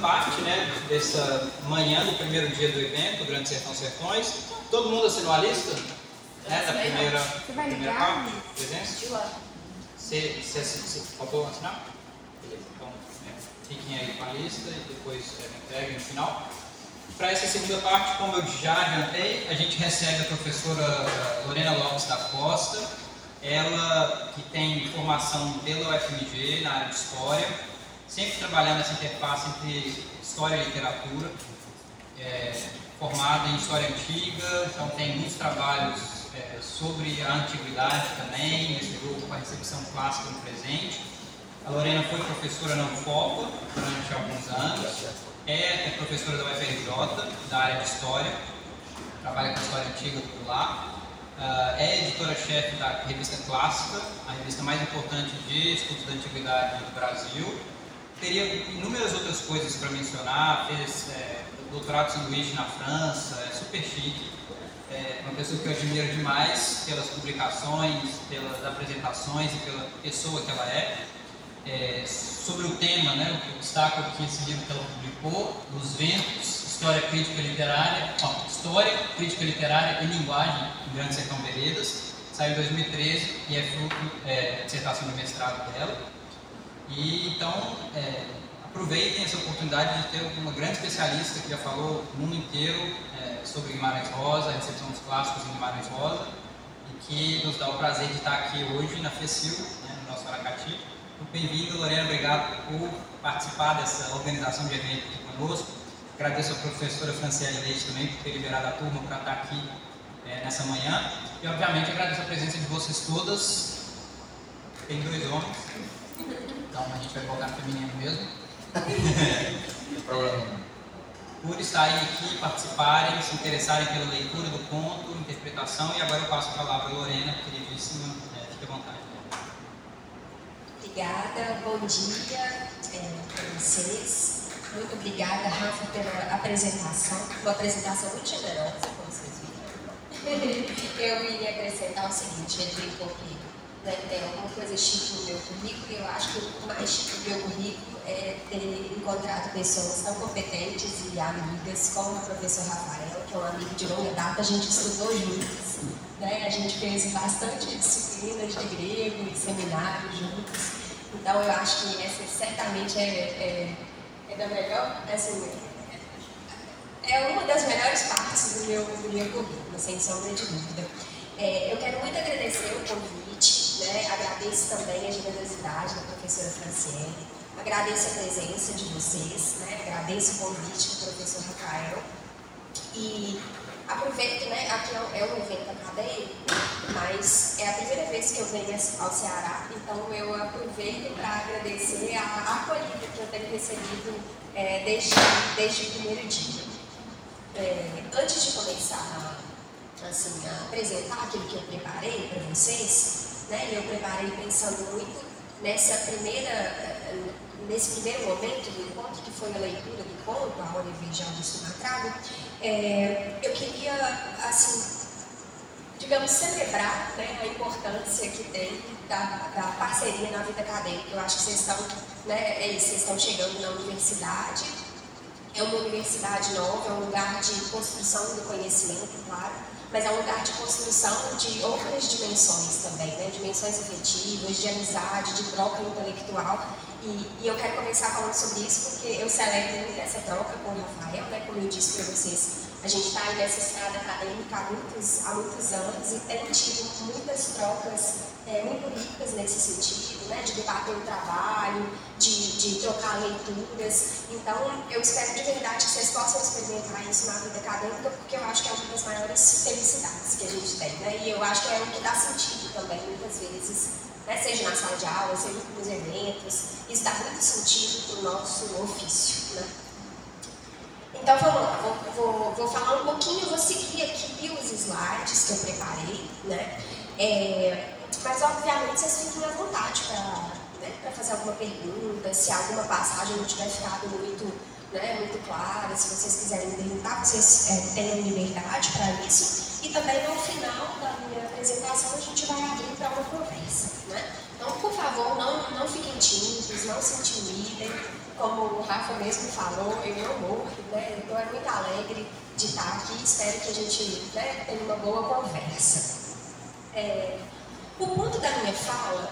parte, né, dessa manhã do primeiro dia do evento, Grande Sertão Sertões. Todo mundo assinou a lista? Né, da primeira parte? Presença? Você faltou assinar? Beleza, então fiquem aí com a lista e depois me entreguem no final. Para essa segunda parte, como eu já adiantei, a gente recebe a professora Lorena Lopes da Costa, ela que tem formação pela UFMG na área de História, sempre trabalhando nessa interface entre História e Literatura, formada em História Antiga, então tem muitos trabalhos sobre a Antiguidade também, nesse grupo com a recepção clássica no presente. A Lorena foi professora na UFOPA durante alguns anos, é professora da UFRJ, da área de História, trabalha com História Antiga por lá, é editora-chefe da Revista Clássica, a revista mais importante de estudos da Antiguidade do Brasil. Teria inúmeras outras coisas para mencionar, fez doutorado de sanduíche na França, é super chique. Uma pessoa que eu admiro demais pelas publicações, pelas apresentações e pela pessoa que ela é. Sobre o tema, né, eu destaco aqui esse livro que ela publicou, Os Ventos, História Crítica Literária e Linguagem em Grande Sertão Veredas, saiu em 2013 e é fruto da dissertação de mestrado dela. E então, aproveitem essa oportunidade de ter uma grande especialista que já falou o mundo inteiro sobre Guimarães Rosa, a recepção dos clássicos em Guimarães Rosa, e que nos dá o prazer de estar aqui hoje na FECIL, né, no nosso Aracati. Bem-vindo, Lorena, obrigado por participar dessa organização de evento aqui conosco. Agradeço à professora Franciele Leite também por ter liberado a turma para estar aqui nessa manhã. E, obviamente, agradeço a presença de vocês todas. Tem 2 homens, então a gente vai colocar no feminino mesmo. Não problema. Por estarem aqui, participarem, se interessarem pela leitura do conto, interpretação. E agora eu passo a palavra à Lorena, queridíssima, fique à vontade. Obrigada, bom dia para vocês. Muito obrigada, Rafa, pela apresentação. Uma apresentação muito generosa, como vocês viram. Eu iria acrescentar o seguinte: ele brincou que tem alguma coisa chique no meu currículo, e eu acho que o mais chique do meu currículo é ter encontrado pessoas tão competentes e amigas como o professor Rafael, que é um amigo de longa data. A gente estudou juntos, né? A gente fez bastante disciplinas de grego e seminários juntos. Então, eu acho que essa certamente é da melhor, assim, é uma das melhores partes do meu currículo, sem sombra de dúvida. Eu quero muito agradecer o convite, né? Agradeço também a generosidade da professora Franciele, agradeço a presença de vocês, né? Agradeço o convite do professor Rafael e aproveito, né? Aqui é um evento acadêmico, mas é a primeira vez que eu venho ao Ceará, então eu aproveito para agradecer a acolhida que eu tenho recebido desde o primeiro dia. Antes de começar assim, a apresentar aquilo que eu preparei para vocês, né? Eu preparei pensando muito nesse primeiro momento do encontro, que foi a leitura do conto, A Hora de Augusto Macrado. Eu queria, assim, digamos, celebrar, né, a importância que tem da parceria na vida acadêmica. Eu acho que vocês estão, né, vocês estão chegando na universidade. É uma universidade nova, é um lugar de construção do conhecimento, claro, mas é um lugar de construção de outras dimensões também, né? Dimensões afetivas, de amizade, de troca intelectual. E eu quero começar falando sobre isso porque eu celebro muito essa troca com o Rafael, né? Como eu disse para vocês, a gente está aí nessa estrada acadêmica há muitos anos e tem tido muitas trocas muito ricas nesse sentido, né? De debater o trabalho, de trocar leituras. Então, eu espero de verdade que vocês possam experimentar isso na vida acadêmica, porque eu acho que é uma das maiores felicidades que a gente tem, né? E eu acho que é o que dá sentido também, muitas vezes, né? Seja na sala de aula, seja nos eventos, isso dá muito sentido para o nosso ofício, né? Então vamos lá, vou falar um pouquinho, vou seguir aqui os slides que eu preparei, né? Mas obviamente vocês fiquem à vontade para fazer alguma pergunta, se alguma passagem não tiver ficado muito clara, se vocês quiserem perguntar, vocês tenham liberdade para isso. E também no final da minha apresentação a gente vai abrir para uma conversa, né? Então, por favor, não fiquem tímidos, não se intimidem. Como o Rafa mesmo falou, eu não morro, né? Eu estou muito alegre de estar aqui, espero que a gente, né, tenha uma boa conversa. O ponto da minha fala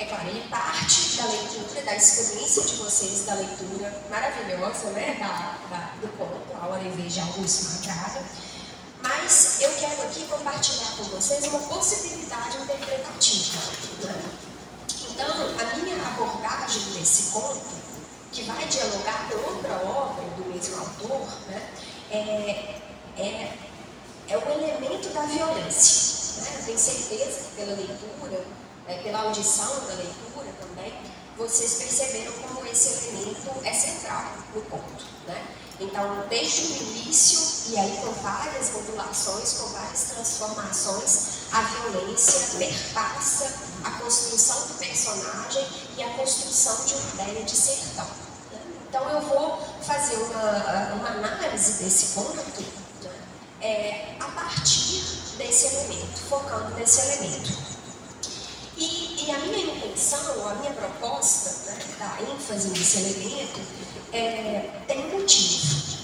claro, ele parte da leitura, da experiência de vocês, da leitura maravilhosa, né, do conto, A Hora e Veja Augusto Matraga, mas eu quero aqui compartilhar com vocês uma possibilidade interpretativa, né? Então, a minha abordagem desse conto, que vai dialogar com outra obra do mesmo autor, né, é o elemento da violência, né? Eu tenho certeza que pela leitura, pela audição da leitura também, vocês perceberam como esse elemento é central no conto, né? Então, desde o início, e aí com várias modulações, com várias transformações, a violência perpassa a construção do personagem e a construção de uma ideia de sertão, né? Então, eu vou fazer uma análise desse conto, né, a partir desse elemento, focando nesse elemento. E a minha intenção, a minha proposta, né, da ênfase nesse elemento, tem um motivo.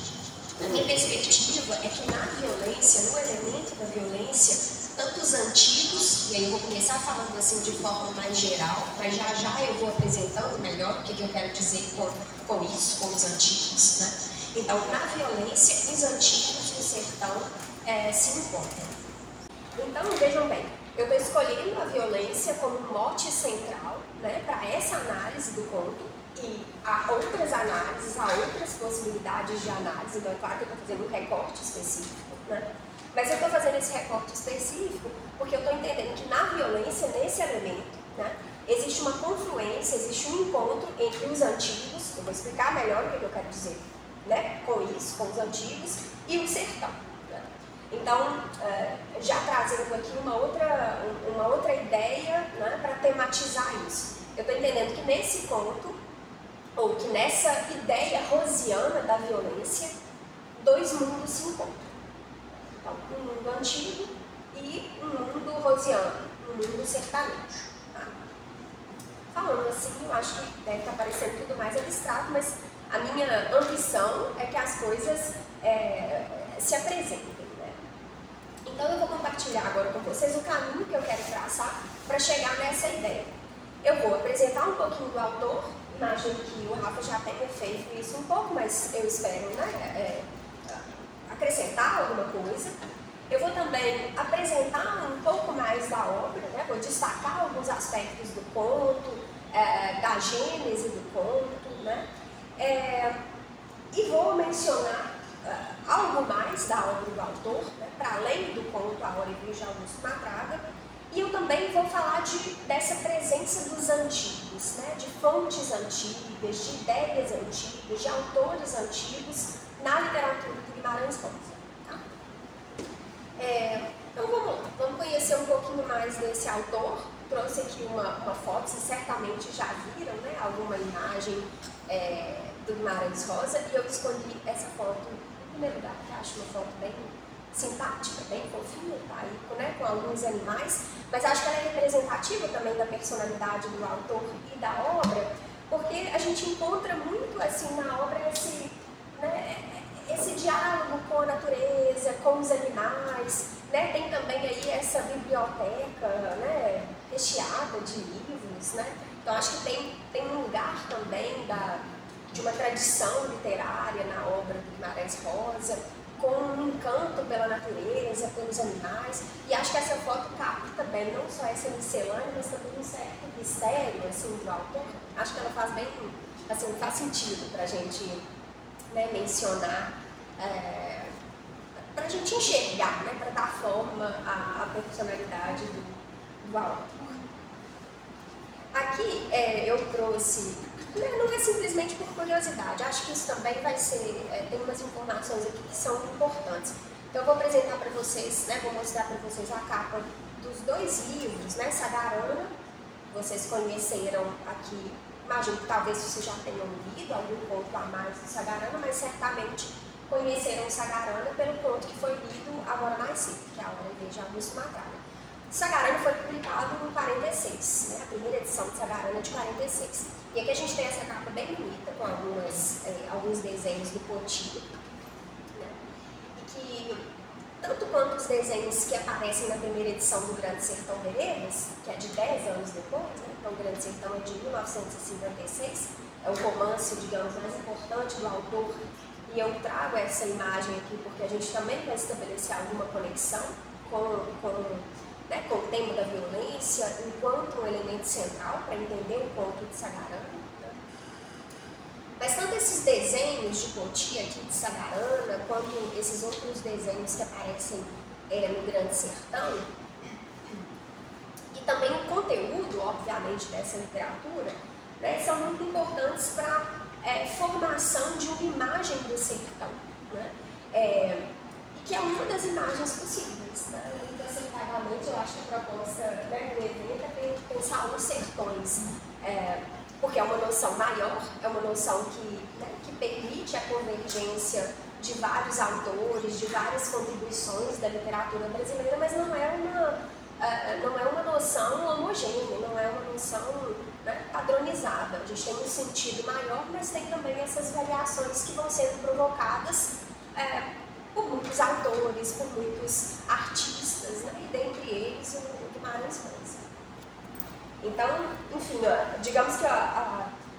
A minha perspectiva é que na violência, no elemento da violência, tanto os antigos, e aí eu vou começar falando assim de forma mais geral, mas já eu vou apresentando melhor o que eu quero dizer com isso, com os antigos, né? Então, na violência, os antigos do sertão se encontram. Então, vejam bem, eu estou escolhendo a violência como mote central, né, para essa análise do conto, e há outras análises, há outras possibilidades de análise, então é claro que eu estou fazendo um recorte específico, né? Mas eu estou fazendo esse recorte específico porque eu estou entendendo que na violência, nesse elemento, né, existe uma confluência, existe um encontro entre os antigos, eu vou explicar melhor o que eu quero dizer, né, com isso, com os antigos, e o sertão. Então, já trazendo aqui uma outra ideia, né, para tematizar isso. Eu estou entendendo que nesse conto, ou que nessa ideia rosiana da violência, dois mundos se encontram. Então, um mundo antigo e um mundo rosiano, um mundo sertanejo. Tá? Falando assim, eu acho que deve estar parecendo tudo mais abstrato, mas a minha ambição é que as coisas se apresentem. Então eu vou compartilhar agora com vocês o caminho que eu quero traçar para chegar nessa ideia. Eu vou apresentar um pouquinho do autor, imagino que o Rafa já tenha feito isso um pouco, mas eu espero, né, acrescentar alguma coisa. Eu vou também apresentar um pouco mais da obra, né, vou destacar alguns aspectos do conto, da gênese do conto, né, e vou mencionar algo mais da obra do autor, né, para além do conto A Hora e Veja Augusto Matraga, e eu também vou falar dessa presença dos antigos, né, de fontes antigas, de ideias antigas, de autores antigos na literatura do Guimarães Rosa. Tá? Então vamos lá, vamos conhecer um pouquinho mais desse autor. Trouxe aqui uma foto, vocês certamente já viram, né, alguma imagem do Guimarães Rosa, e eu escolhi essa foto em primeiro lugar, que eu acho uma foto bem simpática, bem fofinha, tá aí, né, com alguns animais, mas acho que ela é representativa também da personalidade do autor e da obra, porque a gente encontra muito assim na obra esse diálogo com a natureza, com os animais, né? Tem também aí essa biblioteca, né, recheada de livros, né? Então acho que tem um lugar também de uma tradição literária na obra do Guimarães Rosa, com um encanto pela natureza, pelos animais, e acho que essa foto capta bem não só essa miscelânea, mas também um certo mistério assim, do autor. Acho que ela faz bem, assim, faz sentido para a gente, né, mencionar, para a gente enxergar, né, para dar forma à personalidade do autor. Aqui eu trouxe, não é simplesmente por curiosidade, acho que isso também vai ser, tem umas informações aqui que são importantes. Então eu vou apresentar para vocês, né, vou mostrar para vocês a capa dos dois livros, né, Sagarana, vocês conheceram aqui, imagino que talvez vocês já tenham lido algum conto a mais do Sagarana, mas certamente conheceram o Sagarana pelo conto que foi lido agora mais cedo, que é A Hora e Veja Augusto Matraga. Sagarana foi publicado em 46, né? A primeira edição de Sagarana é de 46. E aqui a gente tem essa capa bem bonita, com alguns desenhos do Poti, né? E que, tanto quanto os desenhos que aparecem na primeira edição do Grande Sertão Veredas, que é de 10 anos depois, né? Então o Grande Sertão é de 1956, é o romance, digamos, mais importante do autor, e eu trago essa imagem aqui porque a gente também vai estabelecer alguma conexão com o tema da violência enquanto um elemento central para entender o conto de Sagarana. Né? Mas tanto esses desenhos de Poti aqui de Sagarana, quanto esses outros desenhos que aparecem no Grande Sertão, e também o conteúdo, obviamente, dessa literatura, né, são muito importantes para a formação de uma imagem do sertão, né? E que é uma das imagens possíveis. Né? Inaceitávelmente, eu acho que a proposta, né, do evento é pensar os sertões, porque é uma noção maior, é uma noção que permite a convergência de vários autores, de várias contribuições da literatura brasileira, mas não é uma noção homogênea, não é uma noção, né, padronizada. A gente tem um sentido maior, mas tem também essas variações que vão sendo provocadas por muitos autores, por muitos artistas, né, e dentre eles o Guimarães Rosa. Então, enfim, digamos que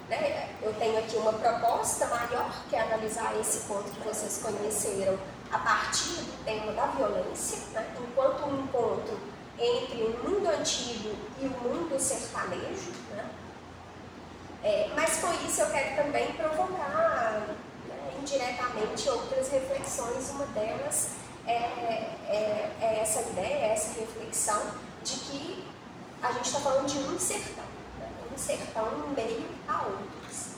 né, eu tenho aqui uma proposta maior, que é analisar esse ponto que vocês conheceram a partir do tema da violência, né, enquanto um encontro entre o mundo antigo e o mundo sertanejo, né? Mas com isso eu quero também provocar, né, indiretamente outras reflexões. Uma delas é essa ideia, essa reflexão de que a gente está falando de um sertão, né? Um sertão em meio a outros.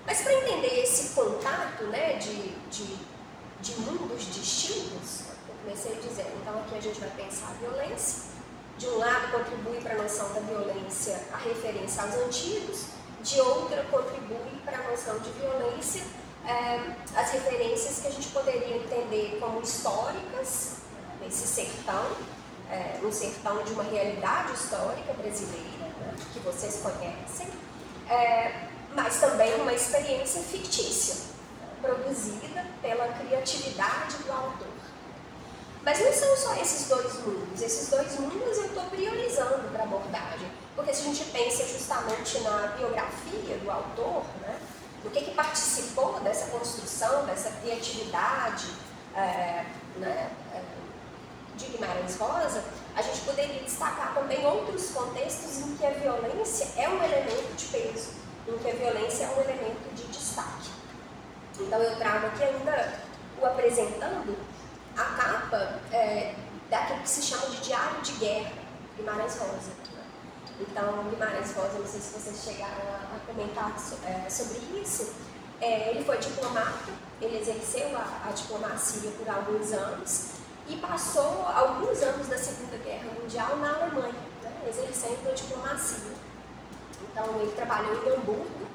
Mas para entender esse contato, né, de mundos distintos, comecei dizendo, então aqui a gente vai pensar a violência. De um lado contribui para a noção da violência a referência aos antigos, de outra contribui para a noção de violência as referências que a gente poderia entender como históricas, nesse sertão, um sertão de uma realidade histórica brasileira, né, que vocês conhecem, mas também uma experiência fictícia, produzida pela criatividade do autor. Mas não são só esses dois mundos. Esses dois mundos eu estou priorizando para a abordagem. Porque se a gente pensa justamente na biografia do autor, né, do que participou dessa construção, dessa criatividade de Guimarães Rosa, a gente poderia destacar também outros contextos em que a violência é um elemento de peso, em que a violência é um elemento de destaque. Então eu trago aqui ainda o apresentando a capa daquilo que se chama de Diário de Guerra, Guimarães Rosa. Então, Guimarães Rosa, não sei se vocês chegaram a comentar sobre isso, ele foi diplomata, ele exerceu a diplomacia por alguns anos e passou alguns anos da Segunda Guerra Mundial na Alemanha, né, exercendo a diplomacia. Então, ele trabalhou em Hamburgo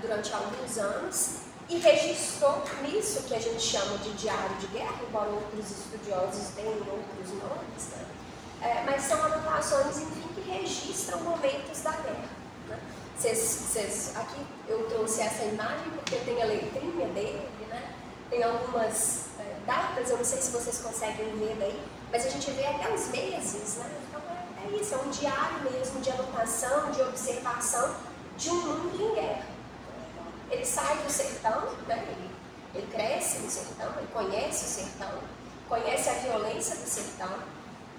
durante alguns anos, e registrou nisso que a gente chama de diário de guerra, embora outros estudiosos deem outros nomes, né? Mas são anotações, enfim, que registram momentos da guerra. Né? Aqui eu trouxe essa imagem porque tem a letrinha dele, né? Tem algumas datas, eu não sei se vocês conseguem ver daí, mas a gente vê até os meses, né? Então é isso, é um diário mesmo de anotação, de observação de um mundo em guerra. Ele sai do sertão, né? Ele cresce no sertão, ele conhece o sertão, conhece a violência do sertão,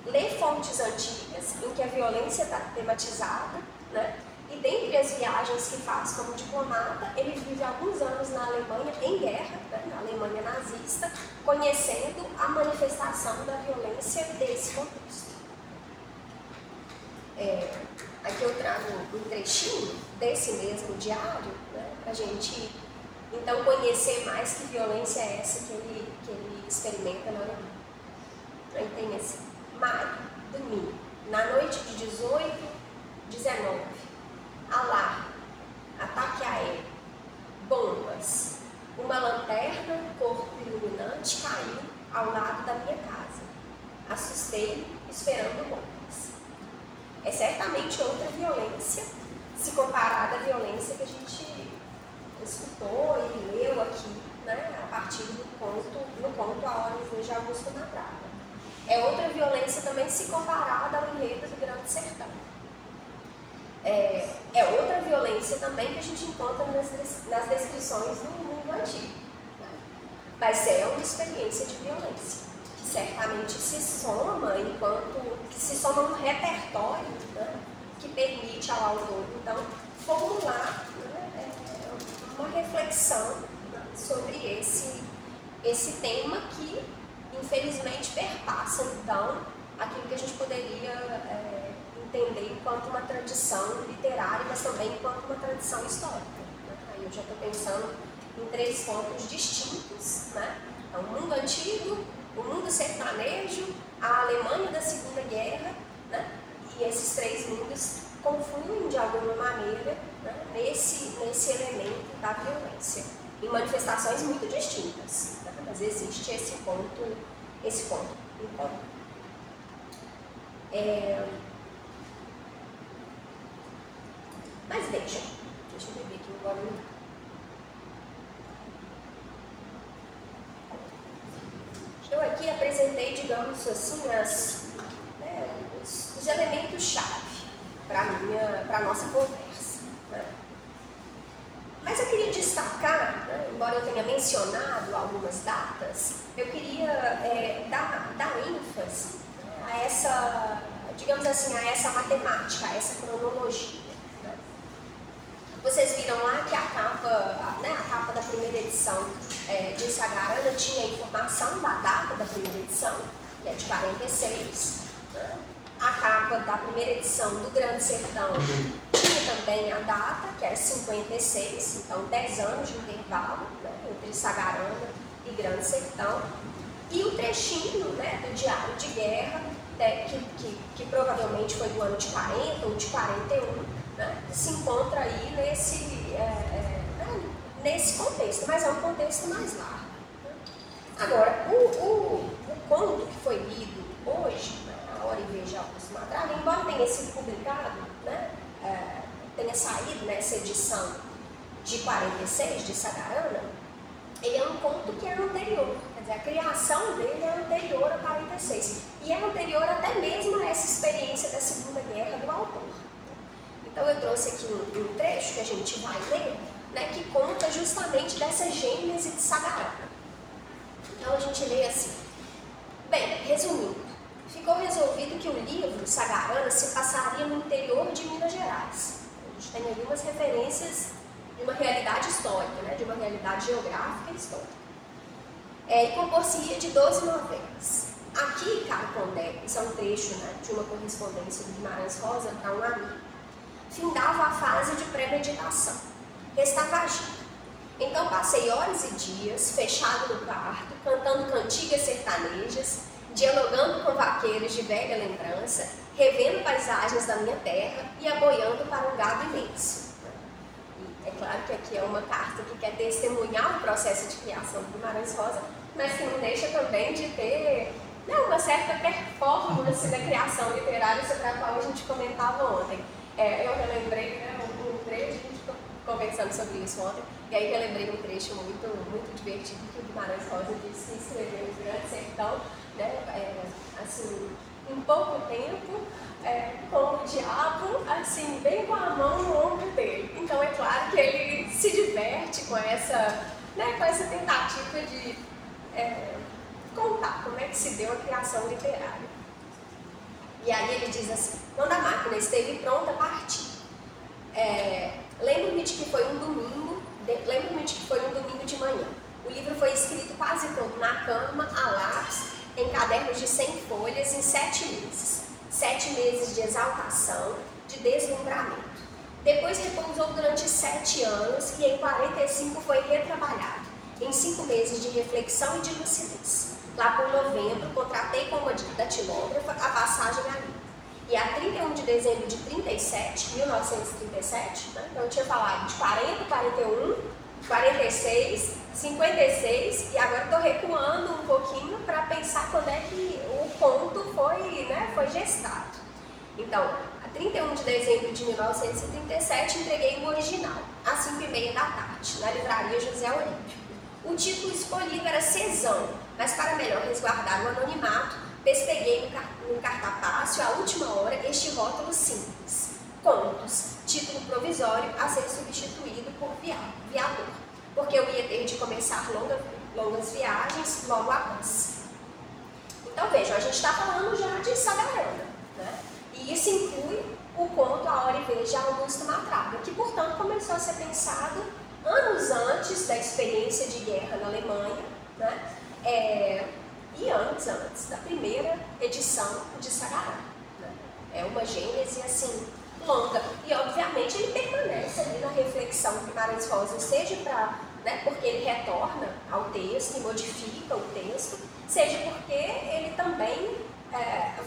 lê fontes antigas em que a violência está tematizada, né? E dentre as viagens que faz como diplomata, ele vive alguns anos na Alemanha em guerra, né? Na Alemanha nazista, conhecendo a manifestação da violência desse contexto. Aqui eu trago um trechinho desse mesmo diário, né, para a gente então conhecer mais que violência é essa que ele experimenta na Alemanha. Aí tem esse maio, domingo, na noite de 18, 19, alarme, ataque aéreo, bombas, uma lanterna, corpo iluminante caiu ao lado da minha casa. Assustei, esperando bombas. É certamente outra violência, se comparada à violência que a gente escutou e leu aqui, né, a partir do conto A Hora e Vejo de Augusto Natraga. É outra violência também se comparada ao enredo do Grande Sertão. É outra violência também que a gente encontra nas descrições do mundo antigo. Né? Mas é uma experiência de violência, que certamente se soma num repertório, né, que permite ao autor, então, formular, né, uma reflexão, né, sobre esse tema que, infelizmente, perpassa, então, aquilo que a gente poderia entender enquanto uma tradição literária, mas também enquanto uma tradição histórica. Né? Aí eu já estou pensando em 3 pontos distintos, né? Então, o mundo antigo, o mundo sertanejo, a Alemanha da Segunda Guerra, né? E esses 3 mundos confluem de alguma maneira, né, nesse elemento da violência, em manifestações muito distintas, né? Mas existe esse ponto em comum. Mas deixa eu beber aqui um gole. Eu aqui apresentei, digamos assim, os elementos-chave para a nossa conversa. Né? Mas eu queria destacar, né, embora eu tenha mencionado algumas datas, eu queria dar ênfase a essa, digamos assim, a essa matemática, a essa cronologia. Né? Vocês viram lá que a capa da primeira edição de Sagarana tinha a informação da data da primeira edição, que é de 46. Né? A capa da primeira edição do Grande Sertão tinha também a data, que é 56, então 10 anos de intervalo, né, entre Sagarana e Grande Sertão. E o trechinho, né, do Diário de Guerra, que provavelmente foi do ano de 40 ou de 41, né, se encontra aí nesse contexto, mas é um contexto mais largo. Né? Agora, o conto que foi lido hoje, né, A Hora e Vejo de Augusto Natraga, embora tenha sido publicado, né, tenha saído nessa edição de 46, de Sagarana, ele é um conto que é anterior, quer dizer, a criação dele é anterior a 46, e é anterior até mesmo a essa experiência da Segunda Guerra do autor. Então eu trouxe aqui um trecho que a gente vai ler, né, que conta justamente dessa gênese de Sagarana. Então a gente lê assim: bem, resumindo, ficou resolvido que o livro Sagarana se passaria no interior de Minas Gerais. A gente tem ali umas referências de uma realidade histórica, né, de uma realidade geográfica e histórica. E compor-se-ia de 12 novelas. Aqui, caro Condé, isso é um trecho, né, de uma correspondência do Guimarães Rosa para um amigo. Findava a fase de premeditação. Restava agir. Então passei horas e dias, fechado no quarto, cantando cantigas sertanejas, dialogando com vaqueiros de velha lembrança, revendo paisagens da minha terra e aboiando para um gado imenso. E é claro que aqui é uma carta que quer testemunhar o processo de criação do Guimarães Rosa, mas que não deixa também de ter, né, uma certa performance da criação literária sobre a qual a gente comentava ontem. Eu relembrei, né, um trecho, a gente ficou conversando sobre isso ontem, e aí relembrei um trecho muito, muito divertido que o Guimarães Rosa disse que escreveu o Grande Sertão, né, assim, em pouco tempo, com o diabo, assim, bem com a mão no ombro dele. Então é claro que ele se diverte com essa, né, com essa tentativa de contar como é que se deu a criação literária. E aí ele diz assim: quando a máquina esteve pronta, parti. Lembro-me de que foi um domingo de manhã. O livro foi escrito quase todo na cama, a lápis, em cadernos de 100 folhas, em 7 meses. 7 meses de exaltação, de deslumbramento. Depois repousou durante 7 anos e em 45 foi retrabalhado, em 5 meses de reflexão e de lucidez. Lá por novembro, contratei com uma datilógrafa a passagem ali. E a 31 de dezembro de 1937, né? Então eu tinha falado de 40, 41, 46, 56, e agora estou recuando um pouquinho para pensar quando é que o conto foi, né, foi gestado. Então, a 31 de dezembro de 1937, entreguei o original, às 5h30 da tarde, na livraria José Olímpio. O título escolhido era Cesão, mas para melhor resguardar o anonimato, pespeguei no cartapácio, à última hora, este rótulo simples: Contos, título provisório a ser substituído por Viador, porque eu ia ter de começar longas viagens logo após. Então vejam, a gente está falando já de Sagarana, né? E isso inclui o conto A Hora e Vez de Augusto Matraga, que portanto começou a ser pensado anos antes da experiência de guerra na Alemanha, né? E antes da primeira edição de Sagarana, né? É uma gênese assim longa, e obviamente ele permanece ali na reflexão de Guimarães Rosa, seja para, né, porque ele retorna ao texto e modifica o texto, seja porque ele também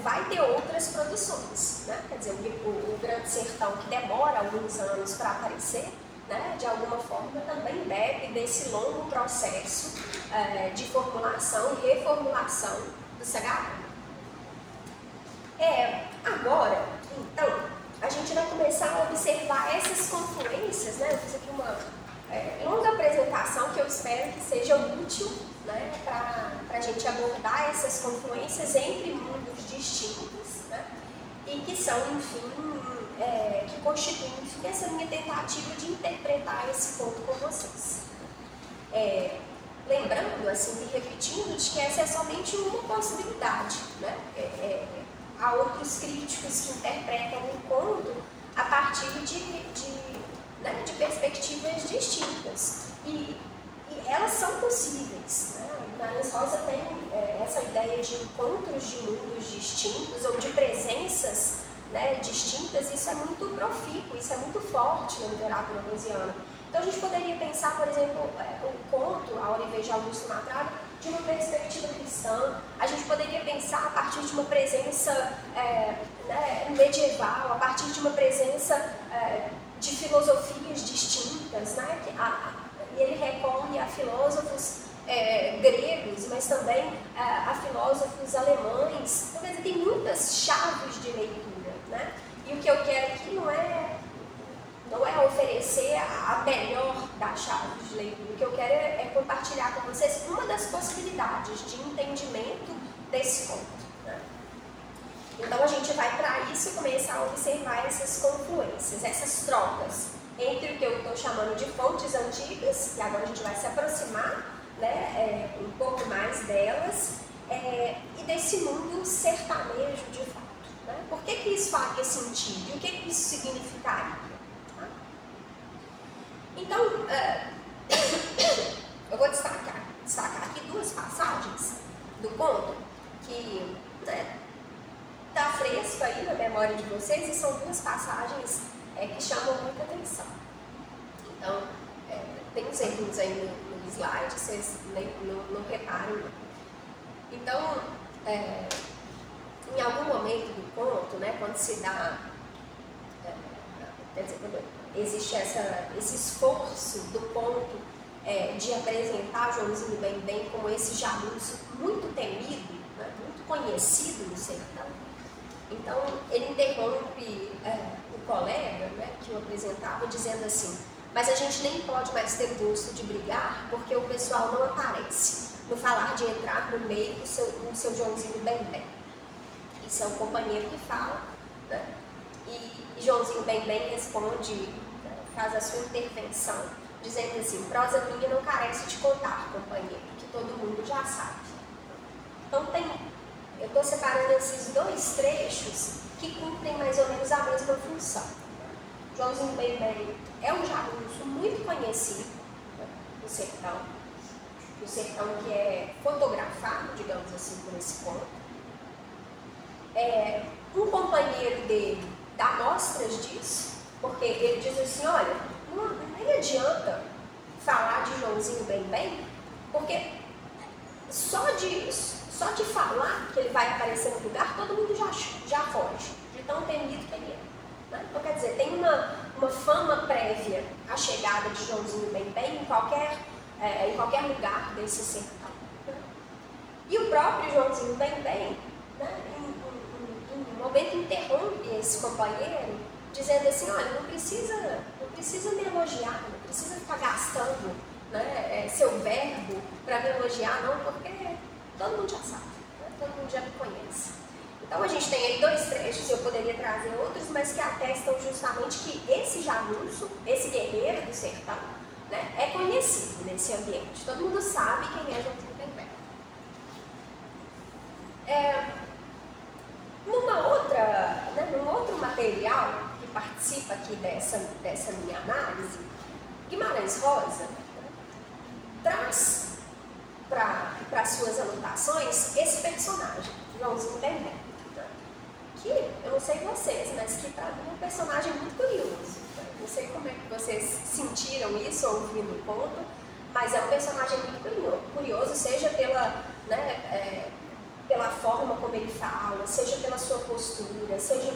vai ter outras produções, né? Quer dizer, o Grande Sertão, que demora alguns anos para aparecer, né, de alguma forma também bebe desse longo processo de formulação e reformulação do Sagarana. Agora, então, a gente vai começar a observar essas confluências, né? Eu fiz aqui uma longa apresentação que eu espero que seja útil, né, para a gente abordar essas confluências entre mundos distintos, né, e que são, enfim, que constituem, enfim, essa minha tentativa de interpretar esse ponto com vocês. Lembrando, assim, e repetindo, de que essa é somente uma possibilidade, né? Há outros críticos que interpretam o conto a partir de perspectivas distintas. E elas são possíveis, né? Guimarães Rosa tem essa ideia de encontros de mundos distintos ou de presenças, né, distintas. Isso é muito profícuo, isso é muito forte na literatura rosiana. Então a gente poderia pensar, por exemplo, o conto A Hora e Vez de Augusto Matraga de uma perspectiva cristã. A gente poderia pensar a partir de uma presença né, medieval, a partir de uma presença de filosofias distintas, né? E ele recorre a filósofos gregos, mas também a filósofos alemães. Então, quer dizer, tem muitas chaves de leitura, né? E o que eu quero aqui não é oferecer a melhor das chaves de leitura. O que eu quero é compartilhar com vocês uma das possibilidades de entendimento desse conto, né? Então a gente vai, para isso, começar a observar essas confluências, essas trocas entre o que eu estou chamando de fontes antigas, e agora a gente vai se aproximar, né, um pouco mais delas, e desse mundo sertanejo de fato, né? Por que isso faria sentido? E o que isso significaria? Então, eu vou destacar aqui duas passagens do conto que está fresco aí na memória de vocês, e são duas passagens que chamam muita atenção. Então, tem uns erros aí no slide, vocês não reparam. Então, em algum momento do conto, né, quando se dá, quer dizer, quando existe esse esforço do ponto de apresentar Joãozinho Bem-Bem como esse jagunço muito temido, né, muito conhecido no sertão. Então, ele interrompe o colega, né, que o apresentava, dizendo assim: mas a gente nem pode mais ter gosto de brigar porque o pessoal não aparece no falar de entrar no meio do seu Joãozinho Bem-Bem. Isso é um companheiro que fala, né? E Joãozinho Bem-Bem responde, faz a sua intervenção, dizendo assim: prosa minha não carece de contar, companheiro, que todo mundo já sabe. Então eu estou separando esses dois trechos que cumprem mais ou menos a mesma função. Joãozinho Bem-Bem é um jagunço muito conhecido no sertão, o sertão que é fotografado, digamos assim, por esse conto. Um companheiro dele dá mostras disso, porque ele diz assim: olha, nem adianta falar de Joãozinho Bem-Bem, porque só de falar que ele vai aparecer no lugar, todo mundo já foge, de tão temido que ele é, né? Então, quer dizer, tem uma fama prévia à chegada de Joãozinho Bem-Bem em qualquer em qualquer lugar desse sertão. Né? E o próprio Joãozinho Bem-Bem, né, em um momento interrompe esse companheiro, dizendo assim, olha, não precisa me elogiar, não precisa ficar gastando, né, seu verbo para me elogiar, não, porque todo mundo já sabe, né, todo mundo já me conhece. Então a gente tem aí dois trechos, eu poderia trazer outros, mas que atestam justamente que esse jagunço, esse guerreiro do sertão, né, é conhecido nesse ambiente. Todo mundo sabe quem é Joãozinho Bem-Bem. Num outro material que participa aqui dessa minha análise, Guimarães Rosa, né, traz para suas anotações esse personagem, Joãozinho Bem-Bem, né, que eu não sei vocês, mas que para mim é um personagem muito curioso. Né? Não sei como é que vocês sentiram isso ouvindo o conto, mas é um personagem muito curioso, seja pela, né, pela forma como ele fala, seja pela sua postura, seja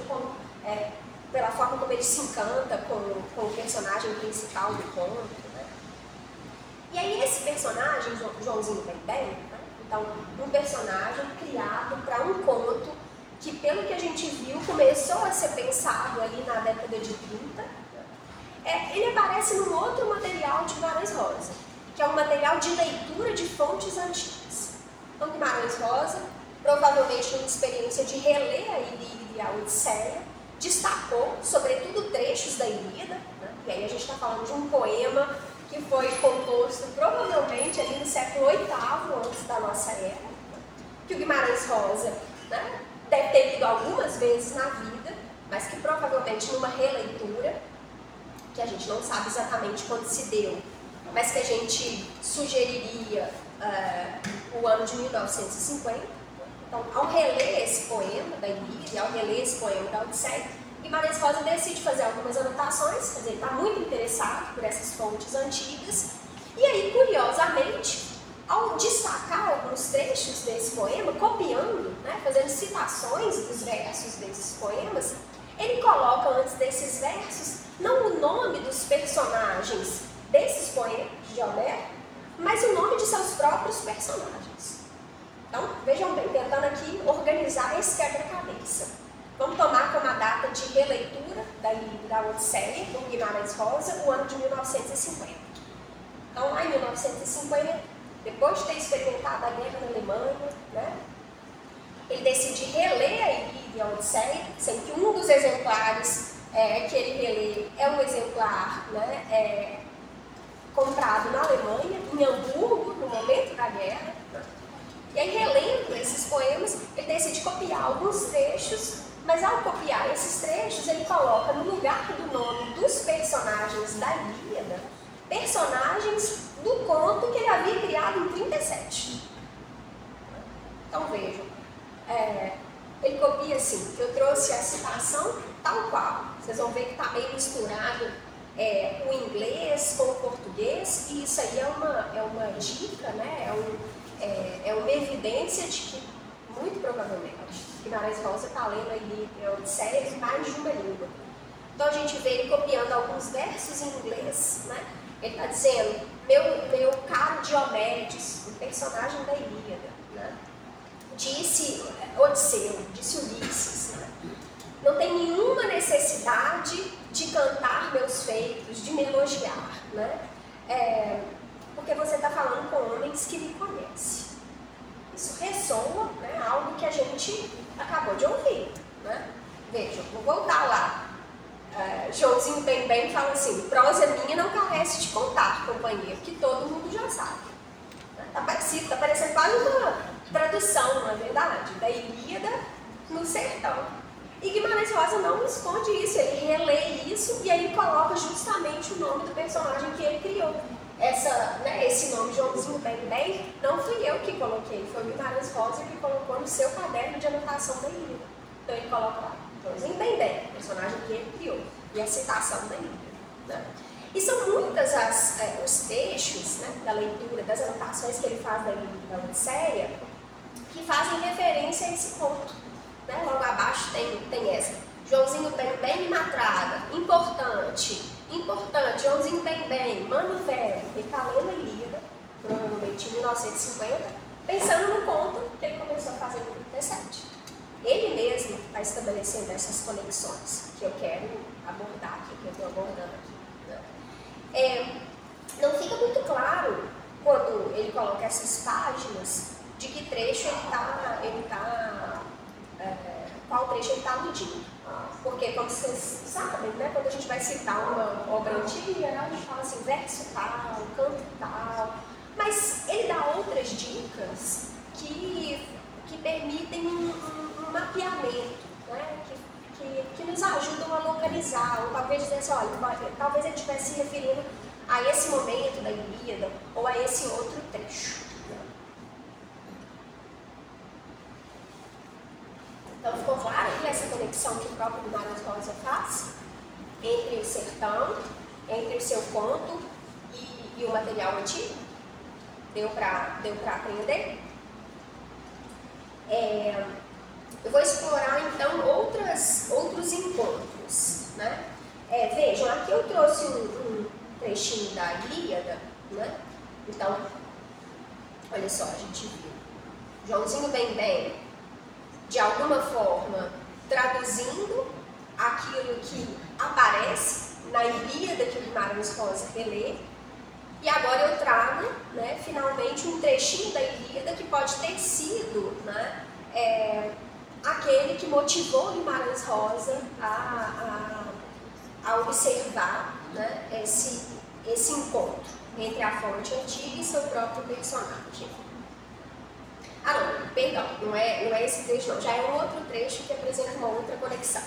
pela forma como ele se encanta com o personagem principal do conto. Né? E aí esse personagem, Joãozinho Bem-Bem, né? Então, um personagem criado para um conto que, pelo que a gente viu, começou a ser pensado ali na década de 30. Ele aparece num outro material de Guimarães Rosa, que é um material de leitura de fontes antigas. Então, Guimarães Rosa, provavelmente numa experiência de reler a Ilíada e a Odisseia, destacou, sobretudo, trechos da Ilíada, né? E aí a gente está falando de um poema que foi composto provavelmente ali no século VIII antes da nossa era, né? Que o Guimarães Rosa, né, deve ter lido algumas vezes na vida, mas que provavelmente numa releitura, que a gente não sabe exatamente quando se deu, mas que a gente sugeriria o ano de 1950. Então, ao reler esse poema da Ilíada, ao reler esse poema da Odisseia, Guimarães Rosa decide fazer algumas anotações, quer dizer, ele está muito interessado por essas fontes antigas, e aí, curiosamente, ao destacar alguns trechos desse poema, copiando, né, fazendo citações dos versos desses poemas, ele coloca antes desses versos, não o nome dos personagens desses poemas de Homero, mas o nome de seus próprios personagens. Então, vejam bem, tentando aqui organizar esse quebra-cabeça. Vamos tomar como a data de releitura da Ilíada e da Odisseia, com Guimarães Rosa, o ano de 1950. Então, lá em 1950, depois de ter experimentado a guerra na Alemanha, né, ele decide reler a Ilíada e a Odisseia, sendo que um dos exemplares que ele relê é um exemplar, né, comprado na Alemanha, em Hamburgo, no momento da guerra. Né? E aí, relendo esses poemas, ele decide copiar alguns trechos, mas ao copiar esses trechos, ele coloca no lugar do nome dos personagens da Ilíada, personagens do conto que ele havia criado em 37. Então vejam, ele copia assim, eu trouxe a citação tal qual. Vocês vão ver que está bem misturado o inglês com o português, e isso aí é uma dica, né? É uma evidência de que, muito provavelmente, Guimarães Rosa está lendo ali a Odisseia em mais de uma língua. Então a gente vê ele copiando alguns versos em inglês, né? Ele está dizendo, meu caro Diomedes, o personagem da Ilíada, né? Disse Odisseu, disse Ulisses, né? Não tem nenhuma necessidade de cantar meus feitos, de me elogiar, né? Porque você está falando com homens que me conhecem. Isso ressoa, né, algo que a gente acabou de ouvir, né? Vejam, vou voltar lá. Joãozinho Bem-Bem fala assim, prosa minha não carece de contar, companheiro, que todo mundo já sabe. Está parecido, está parecendo quase uma tradução, não é verdade? Da Ilíada no sertão. E Guimarães Rosa não esconde isso, ele relê isso e aí coloca justamente o nome do personagem que ele criou. Esse nome, Joãozinho Bem-Bem, não fui eu que coloquei, foi o Guimarães Rosa que colocou no seu caderno de anotação da Ilíada. Então ele coloca lá, Joãozinho Bem-Bem, personagem que ele criou, e a citação da Ilíada. Né? E são muitas os trechos, né, da leitura, das anotações que ele faz da Ilíada e da Odisseia, que fazem referência a esse conto. Né? Logo abaixo tem essa, Joãozinho Bem-Bem me matraga, importante, Joãozinho Bem-Bem, mano velho, ele está lendo a Ilíada, provavelmente em 1950, pensando no conto que ele começou a fazer em 37. Ele mesmo está estabelecendo essas conexões que eu quero abordar aqui, que eu estou abordando aqui. Né? Não fica muito claro, quando ele coloca essas páginas, de que trecho qual trecho ele está aludindo. Porque, como vocês sabem, né, quando a gente vai citar uma obra antiga, a gente fala assim, verso tal, canto tal, mas ele dá outras dicas que permitem um mapeamento, né, que nos ajudam a localizar, ou talvez dizer assim, olha, talvez ele estivesse se referindo a esse momento da Ilíada, ou a esse outro trecho. Então ficou claro que essa conexão que o próprio Guimarães Rosa faz entre o sertão, entre o seu conto e o material antigo? Deu para aprender? Eu vou explorar então outros encontros. Né? Vejam, aqui eu trouxe um trechinho da Ilíada. Né? Então, olha só, a gente viu Joãozinho Bem, de alguma forma, traduzindo aquilo que aparece na Ilíada que o Guimarães Rosa relê. E agora eu trago, né, finalmente, um trechinho da Ilíada que pode ter sido, né, aquele que motivou Guimarães Rosa a observar, né, esse encontro entre a fonte antiga e seu próprio personagem. Não, perdão, não é esse trecho não, já é um outro trecho que apresenta uma outra conexão.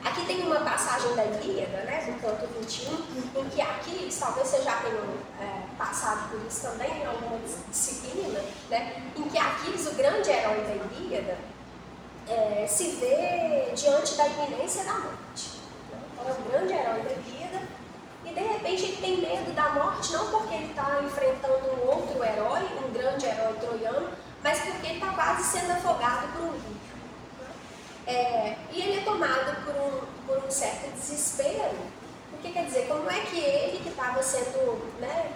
Aqui tem uma passagem da Ilíada, né, do canto 21, em que Aquiles, talvez vocês já tenham passado por isso também em alguma disciplina, né, em que Aquiles, o grande herói da Ilíada, se vê diante da iminência da morte. Né? Então é o grande herói da Ilíada e de repente ele tem medo da morte, não porque ele está enfrentando um outro herói, um grande herói troiano, mas porque ele está quase sendo afogado por um rio. E ele é tomado por um certo desespero, porque quer dizer, como é que ele que estava sendo, né,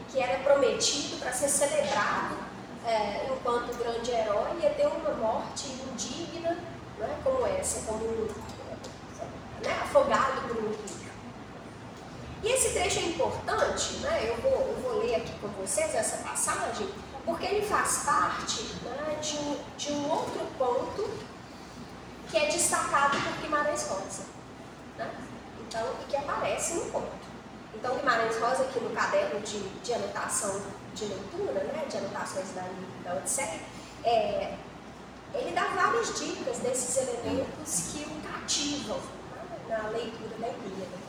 que era prometido para ser celebrado enquanto grande herói, ia ter uma morte indigna, né, como essa, como né, afogado por um rio. E esse trecho é importante, né, eu vou ler aqui com vocês essa passagem, porque ele faz parte, né, de um outro ponto que é destacado por Guimarães Rosa, né? Então, e que aparece no conto. Então, Guimarães Rosa, aqui no caderno de anotação de leitura, né, de anotações da Odisseia, ele dá várias dicas desses elementos que o cativam, né, na leitura da Ilíada.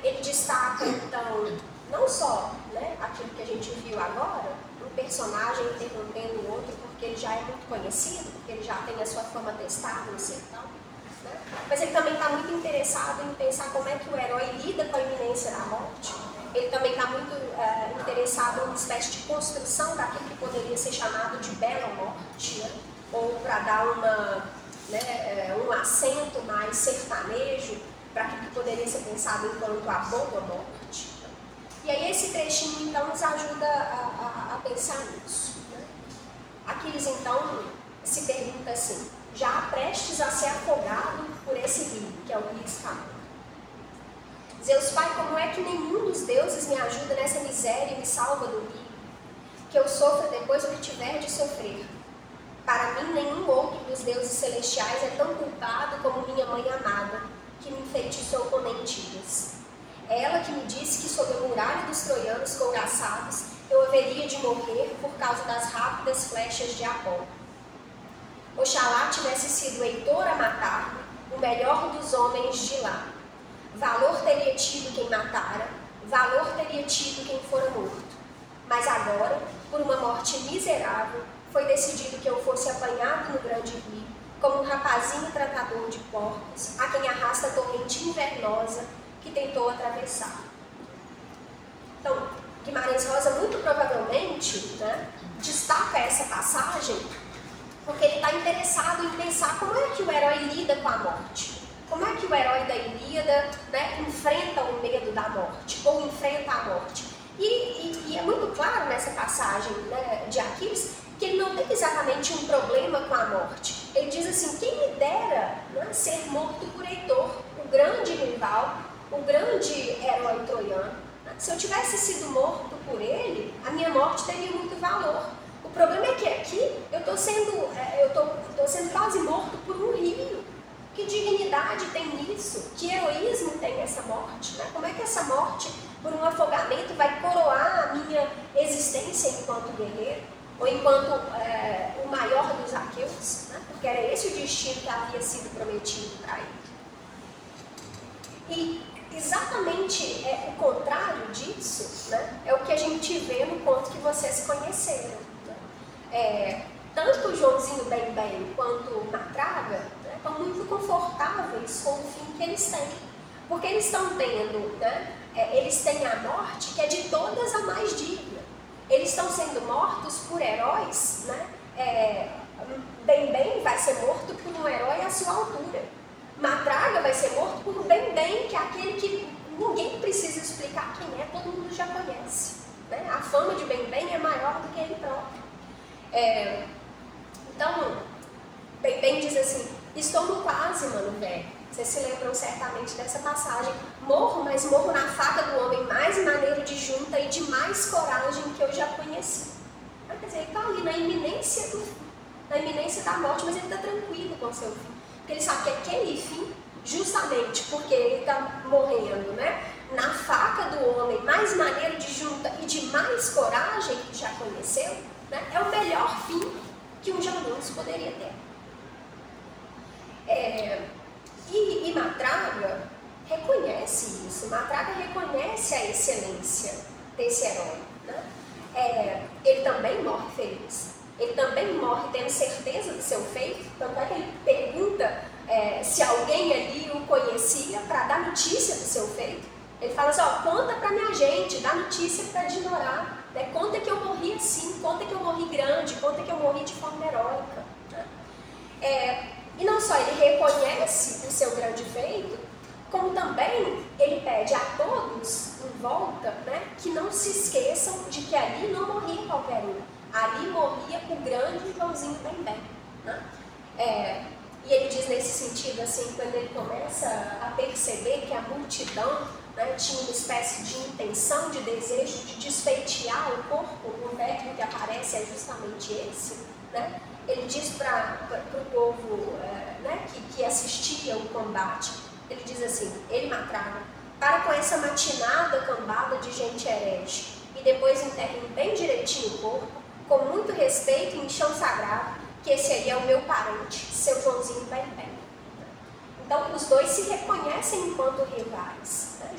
Ele destaca, então, não só, né, aquilo que a gente viu agora, um personagem interrompendo o outro porque ele já é muito conhecido, porque ele já tem a sua fama testada no sertão, né? Mas ele também está muito interessado em pensar como é que o herói lida com a iminência da morte. Ele também está muito interessado em uma espécie de construção daquilo que poderia ser chamado de bela morte, né? Ou para dar um acento mais sertanejo para aquilo que poderia ser pensado enquanto a boa morte. E aí esse trechinho, então, nos ajuda a pensar nisso. Né? Aquiles, então, se pergunta assim, já prestes a ser afogado por esse rio, que é o rio Escamão. Zeus Pai, como é que nenhum dos deuses me ajuda nessa miséria e me salva do rio? Que eu sofra depois do que tiver de sofrer. Para mim, nenhum outro dos deuses celestiais é tão culpado como minha mãe amada, que me enfeitiçou com mentiras. É ela que me disse que sob a muralha dos troianos couraçados eu haveria de morrer por causa das rápidas flechas de Apolo. Oxalá tivesse sido Heitor a matar-me, o melhor dos homens de lá. Valor teria tido quem matara, valor teria tido quem fora morto. Mas agora, por uma morte miserável, foi decidido que eu fosse apanhado no grande rio, como um rapazinho tratador de porcos, a quem arrasta a torrente invernosa que tentou atravessar. Então, Guimarães Rosa, muito provavelmente, né, destaca essa passagem porque ele está interessado em pensar como é que o herói lida com a morte. Como é que o herói da Ilíada, né, enfrenta o medo da morte, ou enfrenta a morte. E é muito claro nessa passagem, né, de Aquiles que ele não tem exatamente um problema com a morte. Ele diz assim, quem me dera, né, ser morto por Heitor, o grande rival, o grande herói troiano. Se eu tivesse sido morto por ele, a minha morte teria muito valor. O problema é que aqui eu estou sendo quase morto por um rio. Que dignidade tem nisso? Que heroísmo tem essa morte? Né? Como é que essa morte, por um afogamento, vai coroar a minha existência enquanto guerreiro? Ou enquanto o maior dos aqueus? Né? Porque era esse o destino que havia sido prometido para ele. E exatamente o contrário disso, né, é o que a gente vê no conto que vocês conheceram. Né? Tanto o Joãozinho Bem quanto Matraga, né, estão muito confortáveis com o fim que eles têm. Porque eles estão tendo, né, eles têm a morte que é de todas a mais digna. Eles estão sendo mortos por heróis, né? Bem vai ser morto por um herói à sua altura. Matraga vai ser morto por Bem, que é aquele que ninguém precisa explicar quem é, todo mundo já conhece. Né? A fama de Bem é maior do que ele próprio. Então, Bem diz assim, estou no quase, mano velho. Vocês se lembram certamente dessa passagem. Morro, mas morro na faca do homem mais maneiro de junta e de mais coragem que eu já conheci. Quer dizer, ele está ali na iminência da morte, mas ele está tranquilo com o seu fim. Porque ele sabe que aquele fim, justamente porque ele está morrendo, né, na faca do homem mais maneiro de junta e de mais coragem que já conheceu, né, é o melhor fim que um jagunço poderia ter. E Matraga reconhece isso. Matraga reconhece a excelência desse herói. Né? Ele também morre feliz. Ele também morre tendo certeza do seu feito. Tanto é que ele pergunta se alguém ali o conhecia para dar notícia do seu feito. Ele fala assim, conta pra minha gente, dá notícia para ignorar. Né? Conta que eu morri assim, conta que eu morri grande, conta que eu morri de forma heróica. Né? E não só ele reconhece o seu grande feito, como também ele pede a todos em volta, né, que não se esqueçam de que ali não morria qualquer um. Ali morria o grande Joãozinho Bem. Né? E ele diz nesse sentido, assim, quando ele começa a perceber que a multidão, né, tinha uma espécie de intenção, de desejo de desfeitear o corpo, o verbo que aparece é justamente esse, né? Ele diz para o povo né, que assistia o combate, ele diz assim, ele Matraga, para com essa matinada cambada de gente herege, e depois enterrem bem direitinho o corpo, com muito respeito em chão sagrado, que esse aí é o meu parente, seu Joãozinho Bem. Então, os dois se reconhecem enquanto rivais. Né?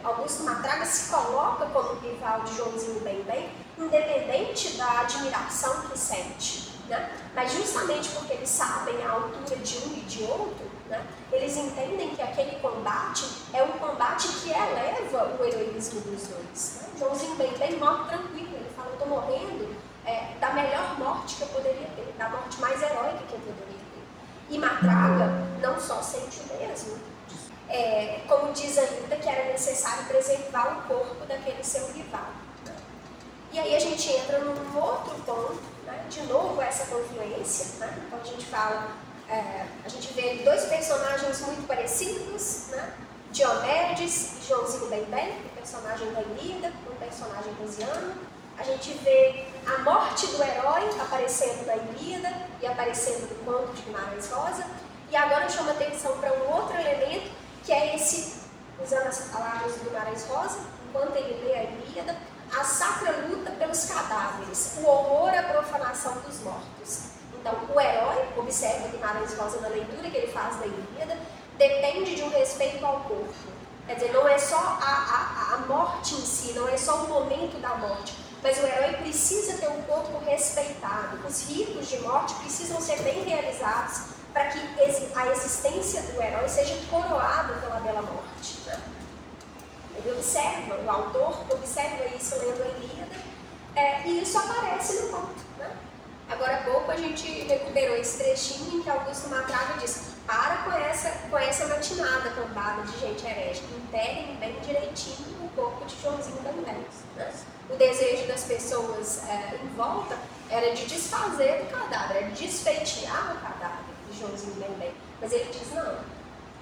Augusto Matraga se coloca como rival de Joãozinho Bem, independente da admiração que sente. Né? Mas justamente porque eles sabem a altura de um e de outro, né? Eles entendem que aquele combate é um combate que eleva o heroísmo dos dois. Né? Joãozinho Bem morre tranquilo, ele fala, eu estou morrendo da melhor morte que eu poderia ter, da morte mais heróica que eu poderia ter. E Matraga não só sente o mesmo, como diz ainda que era necessário preservar o corpo daquele seu rival. Né? E aí a gente entra num outro ponto, né? De novo essa confluência, né? Então a gente fala, a gente vê dois personagens muito parecidos, né? Diomedes e Joãozinho Bem, o personagem da Ilíada, um personagem rosiano. A gente vê a morte do herói aparecendo na Ilíada e aparecendo no conto de Guimarães Rosa. E agora eu chamo a atenção para um outro elemento, que é esse, usando as palavras do Guimarães Rosa, enquanto ele lê a Ilíada, a sacra luta pelos cadáveres, o horror à profanação dos mortos. Então, o herói, observa Guimarães Rosa na leitura que ele faz da Ilíada, depende de um respeito ao corpo. Quer dizer, não é só a morte em si, não é só o momento da morte, mas o herói precisa ter um corpo respeitado. Os ritos de morte precisam ser bem realizados para que a existência do herói seja coroada pela bela morte. Né? Ele observa, o autor observa isso lendo a Ilíada, e isso aparece no conto. Né? Agora há pouco a gente recuperou esse trechinho em que Augusto Matraga diz, para com essa matinada cambada de gente herética, enterrem bem direitinho o corpo de Joãozinho também. Né? O desejo das pessoas em volta era de desfazer do cadáver, era de desfeitear o cadáver de Joãozinho bem. Mas ele diz, não,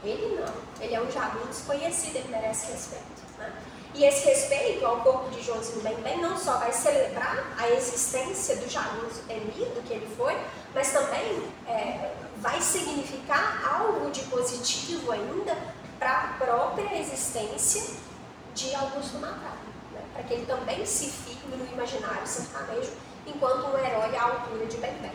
ele não, ele é um jagunço desconhecido, ele merece respeito. Né? E esse respeito ao corpo de Joãozinho bem não só vai celebrar a existência do jagunço temido que ele foi, mas também vai significar algo de positivo ainda para a própria existência de Augusto Macaco, né? Para que ele também se firme no imaginário sertanejo enquanto um herói à altura de Bem.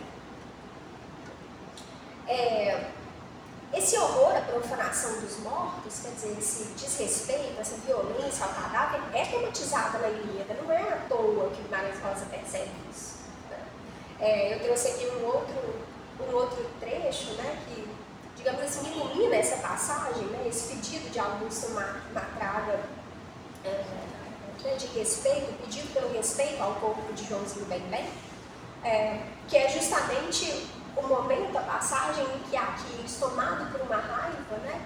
Esse horror à profanação dos mortos, quer dizer, esse desrespeito, essa violência ao cadáver, é tematizada na Ilíada, não é à toa que Guimarães Rosa percebe isso. Né? Eu trouxe aqui um outro trecho, né, que, digamos assim, ilumina essa passagem, né, esse pedido de Augusto Matraga de respeito, pedido pelo respeito ao corpo de Joãozinho bem, que é justamente o momento da passagem em que Aquiles, tomado por uma raiva, né,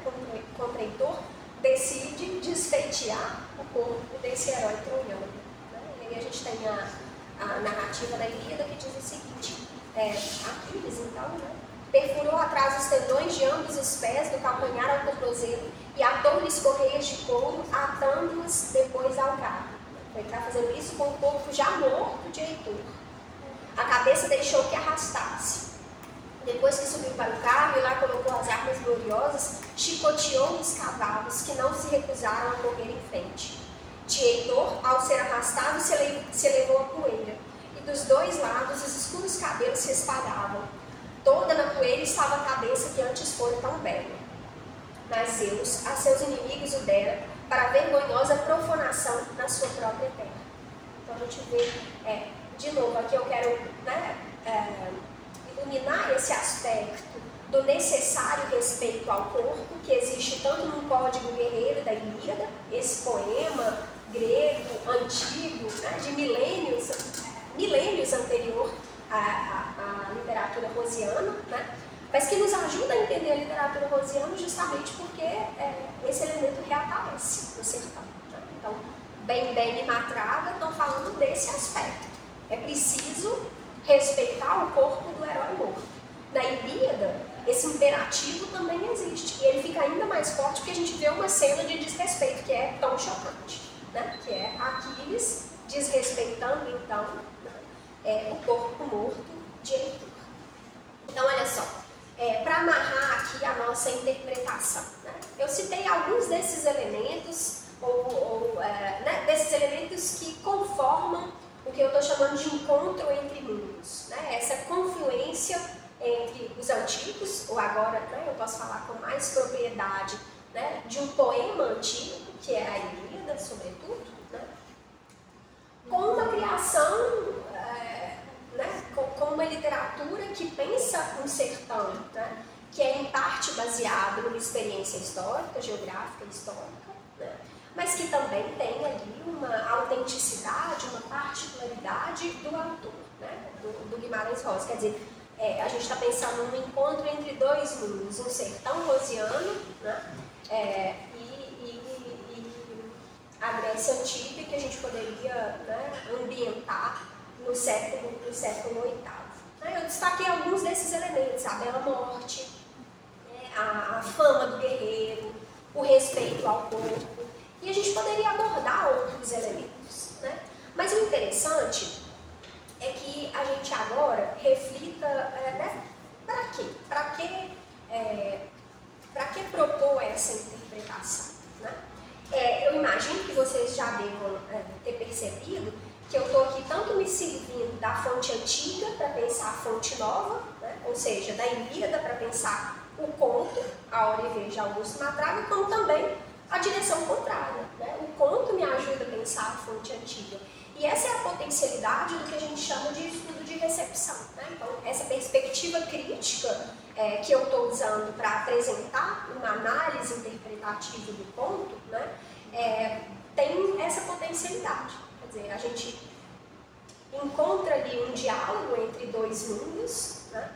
contra Heitor, decide desfeitear o corpo desse herói troiano. Né? E aí a gente tem a narrativa da Ilíada que diz o seguinte, Aquiles, então, né, perfurou atrás os tendões de ambos os pés, do calcanhar ao tornozelo, e atou-lhes correias de couro, atando-os depois ao carro. Ele está fazendo isso com o corpo já morto de Heitor. A cabeça deixou que arrastasse. Depois que subiu para o carro e lá colocou as armas gloriosas, chicoteou os cavalos que não se recusaram a correr em frente. De Heitor, ao ser arrastado, se elevou a poeira, e dos dois lados os escuros cabelos se espalhavam. Toda na poeira estava a cabeça que antes fora tão bela. Mas Zeus a seus inimigos o dera para a vergonhosa profanação na sua própria terra. Então a gente vê, de novo, aqui eu quero, né, iluminar esse aspecto do necessário respeito ao corpo, que existe tanto no Código Guerreiro da Ilíada, esse poema grego, antigo, né, de milênios anterior à literatura rosiana, né, mas que nos ajuda a entender a literatura rosiana justamente porque esse elemento reaparece no sertão. Né? Então, Bem e Matraga estão falando desse aspecto. É preciso respeitar o corpo do herói morto. Na Ilíada, esse imperativo também existe. E ele fica ainda mais forte porque a gente vê uma cena de desrespeito que é tão chocante. Né? Que é Aquiles desrespeitando, então, né, o corpo morto de Heitor. Então, olha só. Para amarrar aqui a nossa interpretação, né? Eu citei alguns desses elementos, né, desses elementos que conformam o que eu estou chamando de encontro entre mundos, né? Essa confluência entre os antigos, ou agora, né, eu posso falar com mais propriedade, né, de um poema antigo, que é a Ilíada, sobretudo, né, com uma criação, né, com uma literatura que pensa um sertão, né, que é em parte baseado numa experiência histórica, geográfica e histórica, né, mas que também tem ali uma autenticidade, uma particularidade do autor, né, do Guimarães Rosa. Quer dizer, a gente está pensando num encontro entre dois mundos, um sertão rosiano, né, e a Grécia Antiga, que a gente poderia, né, ambientar no século VIII. Eu destaquei alguns desses elementos, a bela morte, né, a fama do guerreiro, o respeito ao corpo, e a gente poderia abordar outros elementos. Né? Mas o interessante é que a gente agora reflita, né, para quê? Para que propor essa interpretação? Né? Eu imagino que vocês já devam ter percebido que eu estou aqui tanto me servindo da fonte antiga para pensar a fonte nova, né? Ou seja, da Ilíada para pensar o conto, a Aurivê de Augusto Matraga, como também a direção contrária. Né? O conto me ajuda a pensar a fonte antiga. E essa é a potencialidade do que a gente chama de estudo de recepção. Né? Então, essa perspectiva crítica que eu estou usando para apresentar uma análise interpretativa do conto, né, tem essa potencialidade. Quer dizer, a gente encontra ali um diálogo entre dois mundos, né,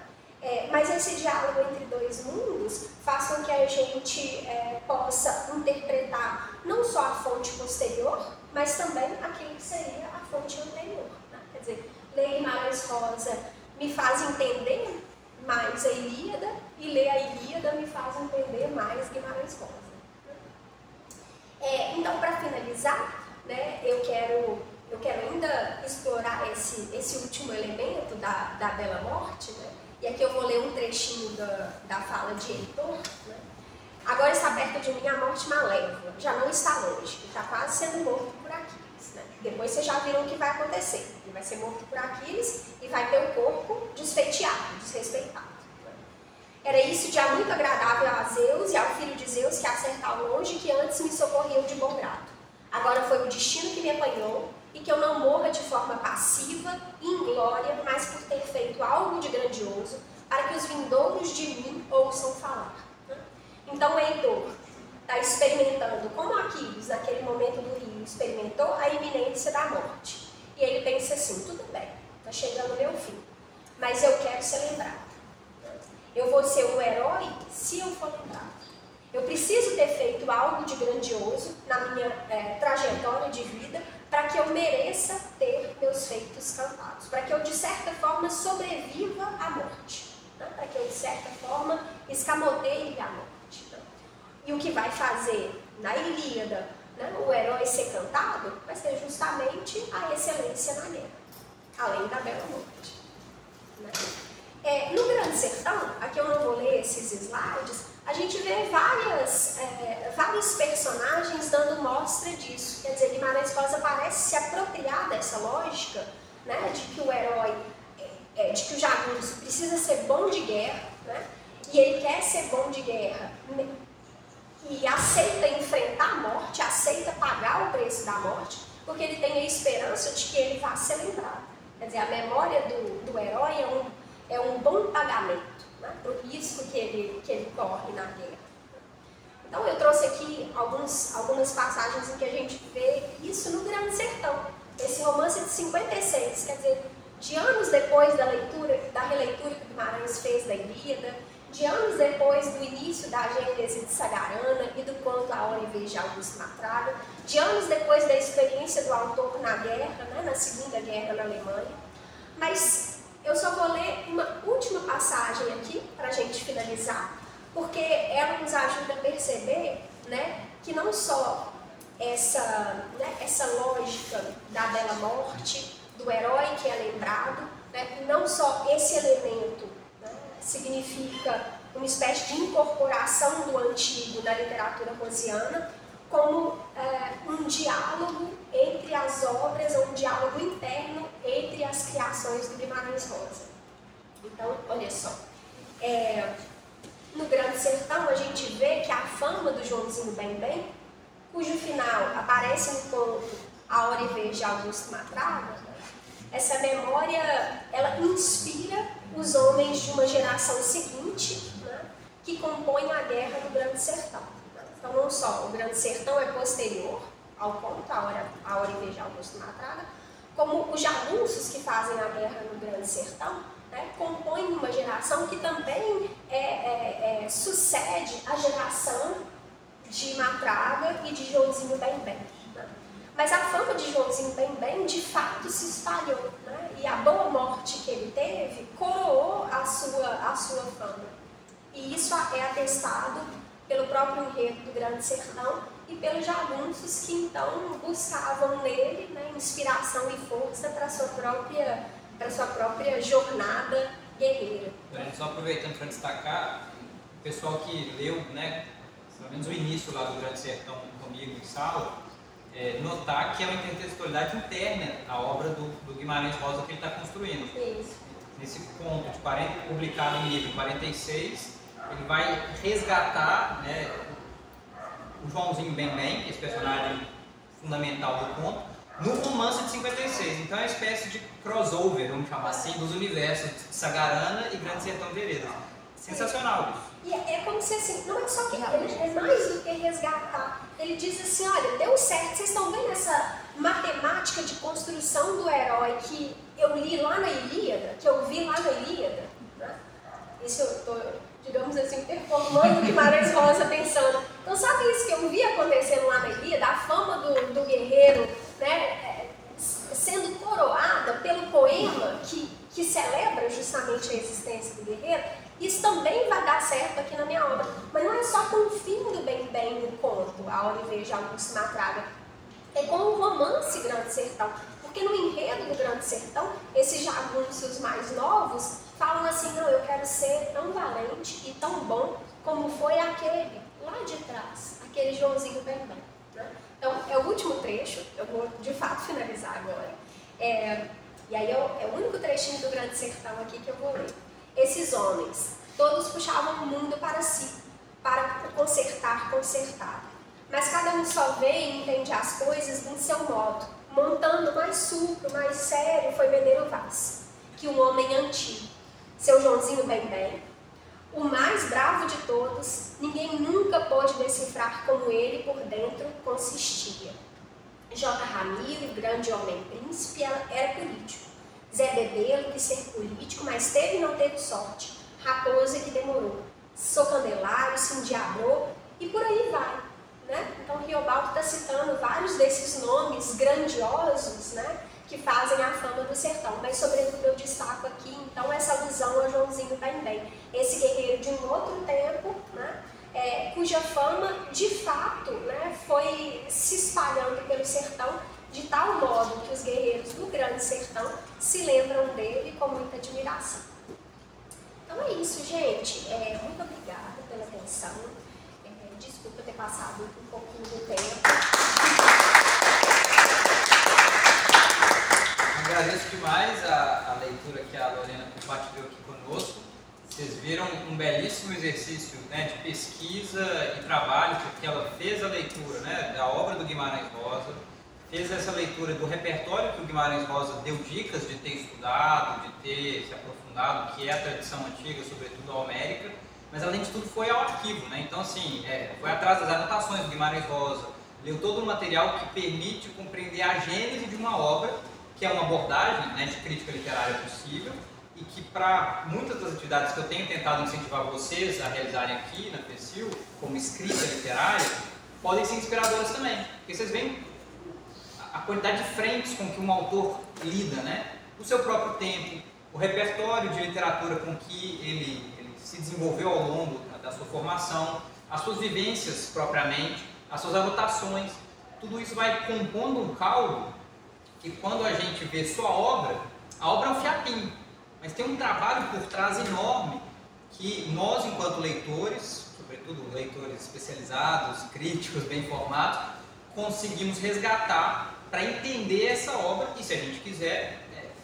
Mas esse diálogo entre dois mundos faz com que a gente possa interpretar não só a fonte posterior, mas também aquilo que seria a fonte anterior. Né? Quer dizer, ler Guimarães Rosa me faz entender mais a Ilíada, e ler a Ilíada me faz entender mais Guimarães Rosa. Então, para finalizar, né, eu quero ainda explorar esse último elemento da Bela Morte, né? E aqui eu vou ler um trechinho da fala de Heitor. Né? Agora está perto de mim a morte malévola, já não está longe, está quase sendo morto por Aquiles. Né? Depois vocês já viram o que vai acontecer. Ele vai ser morto por Aquiles e vai ter o corpo desfeiteado, desrespeitado. Né? Era isso já muito agradável a Zeus e ao filho de Zeus que acerta ao longe, que antes me socorriam de bom grado. Agora foi o destino que me apanhou, e que eu não morra de forma passiva e inglória, mas por ter feito algo de grandioso, para que os vindouros de mim ouçam falar. Então o Heitor está experimentando, como Aquiles, naquele momento do rio, experimentou a iminência da morte. E ele pensa assim, tudo bem, está chegando o meu fim, mas eu quero ser lembrado. Eu vou ser um herói se eu for lembrado. Eu preciso ter feito algo de grandioso na minha trajetória de vida, para que eu mereça ter meus feitos cantados, para que eu, de certa forma, sobreviva à morte, né? Para que eu, de certa forma, escamoteie a morte. Né? E o que vai fazer na Ilíada, né, o herói ser cantado, vai ser justamente a excelência na guerra, além da bela morte. Né? No Grande Sertão, aqui eu não vou ler esses slides, a gente vê vários personagens dando mostra disso. Quer dizer, Guimarães Rosa parece se apropriar dessa lógica, né, de que o herói, de que o jagunço precisa ser bom de guerra, né, e ele quer ser bom de guerra e aceita enfrentar a morte, aceita pagar o preço da morte, porque ele tem a esperança de que ele vá ser lembrado. Quer dizer, a memória do herói é um bom pagamento, né, para o risco que ele corre na guerra. Então eu trouxe aqui algumas passagens em que a gente vê isso no Grande Sertão. Esse romance de 56, quer dizer, de anos depois da releitura que Guimarães fez da Ilíada, de anos depois do início da Gênese de Sagarana e do conto A Hora e Vez de Augusto Matraga, de anos depois da experiência do autor na guerra, né, na Segunda Guerra na Alemanha. Mas eu só vou ler uma última passagem aqui, para a gente finalizar, porque ela nos ajuda a perceber, né, que não só essa lógica da bela morte, do herói que é lembrado, né, não só esse elemento, né, significa uma espécie de incorporação do antigo na literatura rosiana, como um diálogo entre as obras, um diálogo interno entre as criações do Guimarães Rosa. Então, olha só, no Grande Sertão a gente vê que a fama do Joãozinho Bem-Bem, cujo final aparece no conto A Hora e Vez de Augusto Matraga, essa memória, ela inspira os homens de uma geração seguinte, né, que compõem a guerra do Grande Sertão. Então, não só o Grande Sertão é posterior ao conto A Hora e Vez de Augusto Matraga, como os jagunços que fazem a guerra no Grande Sertão, né, compõem uma geração que também sucede a geração de Matraga e de Joãozinho Bem-Bem. Né? Mas a fama de Joãozinho Bem-Bem, de fato, se espalhou, né? E a boa morte que ele teve coroou a sua fama. E isso é atestado pelo próprio enredo do Grande Sertão e pelos jagunços que então buscavam nele, né, inspiração e força para a sua própria jornada guerreira. Só aproveitando para destacar, o pessoal que leu, né, pelo menos o início lá do Grande Sertão comigo em sala, notar que é uma intertextualidade interna à obra do Guimarães Rosa que ele está construindo. Isso. Nesse conto de publicado em livro 46, ele vai resgatar, né, o Joãozinho Bem-Bem, esse personagem fundamental do conto, no romance de 56. Então é uma espécie de crossover, vamos chamar assim, dos universos de Sagarana e Grande Sertão de Veredas. Sensacional isso. E é como se assim, não é só que ele é mais do que resgatar. Ele diz assim, olha, deu certo, vocês estão vendo essa matemática de construção do herói que eu li lá na Ilíada, que eu vi lá na Ilíada, né? Isso eu estou, digamos assim, performando Guimarães Rosa pensando. Então, sabe isso que eu vi acontecendo lá na Ilíada, a fama do guerreiro, né, sendo coroada pelo poema que celebra justamente a existência do guerreiro? Isso também vai dar certo aqui na minha obra. Mas não é só com o fim do bem do conto, A Hora e Veja de Augusto Matraga. É com o romance Grande Sertão. Porque no enredo do Grande Sertão, esses jagunços mais novos falam assim, não, eu quero ser tão valente e tão bom como foi aquele lá de trás, aquele Joãozinho Bembem, né? Então, é o último trecho, eu vou de fato finalizar agora. E aí é o único trechinho do Grande Sertão aqui que eu vou ler. Esses homens, todos puxavam o mundo para si, para consertar. Mas cada um só vê e entende as coisas em seu modo. Montando mais supro, mais sério, foi Meneiro Vaz, que um homem antigo, seu Joãozinho Bembem, o mais bravo de todos, ninguém nunca pôde decifrar como ele por dentro consistia. J. Ramiro, grande homem príncipe, era político. Zé Bebelo quis ser político, mas teve e não teve sorte. Raposa que demorou. Sou Candelário, se endiabrou e por aí vai. Né? Então, Riobaldo está citando vários desses nomes grandiosos, né, que fazem a fama do sertão. Mas, sobretudo, eu destaco aqui, então, essa alusão a Joãozinho Bembem, esse guerreiro de um outro tempo, né, cuja fama, de fato, né, foi se espalhando pelo sertão de tal modo que os guerreiros do Grande Sertão se lembram dele com muita admiração. Então é isso, gente. Muito obrigada pela atenção. Desculpa ter passado um pouquinho do tempo. Agradeço demais a leitura que a Lorena compartilhou aqui conosco. Vocês viram um belíssimo exercício, né, de pesquisa e trabalho, porque ela fez a leitura, né, da obra do Guimarães Rosa, fez essa leitura do repertório que o Guimarães Rosa deu dicas de ter estudado, de ter se aprofundado, que é a tradição antiga, sobretudo a homérica, mas além de tudo foi ao arquivo, né? Então assim, foi atrás das anotações do Guimarães Rosa, leu todo o material que permite compreender a gênese de uma obra, que é uma abordagem, né, de crítica literária possível, e que para muitas das atividades que eu tenho tentado incentivar vocês a realizarem aqui na PECIL, como escrita literária, podem ser inspiradoras também, porque vocês veem a quantidade de frentes com que um autor lida, né? O seu próprio tempo, o repertório de literatura com que ele se desenvolveu ao longo da sua formação, as suas vivências propriamente, as suas anotações, tudo isso vai compondo um caldo que quando a gente vê sua obra, a obra é um fiapinho, mas tem um trabalho por trás enorme que nós, enquanto leitores, sobretudo leitores especializados, críticos, bem informados, conseguimos resgatar para entender essa obra e, se a gente quiser,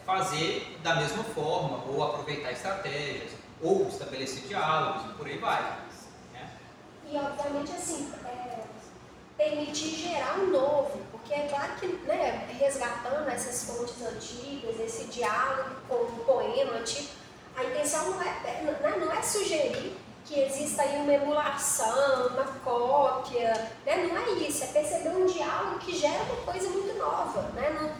fazer da mesma forma, ou aproveitar estratégias, ou estabelecer diálogos, e por aí vai. Né? E, obviamente, assim, permitir gerar um novo, porque é claro que, né, resgatando essas fontes antigas, esse diálogo com o poema antigo, a intenção não é sugerir que exista aí uma emulação, uma cópia, né? Não é isso, é perceber um diálogo que gera uma coisa muito nova. Né?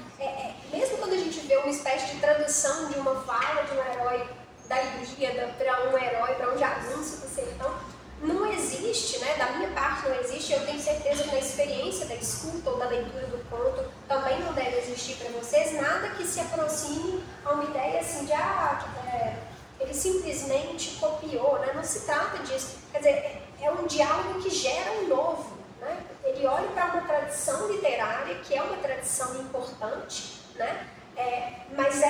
Mesmo quando a gente vê uma espécie de tradução de uma fala de um herói da Ilíada para um herói, para um jagunço do sertão, não existe, né? Da minha parte não existe, eu tenho certeza que na experiência da escuta ou da leitura do conto também não deve existir para vocês nada que se aproxime a uma ideia assim de ele simplesmente copiou, né? Não se trata disso. Quer dizer, é um diálogo que gera um novo. Né? Ele olha para uma tradição literária, que é uma tradição importante, né? Mas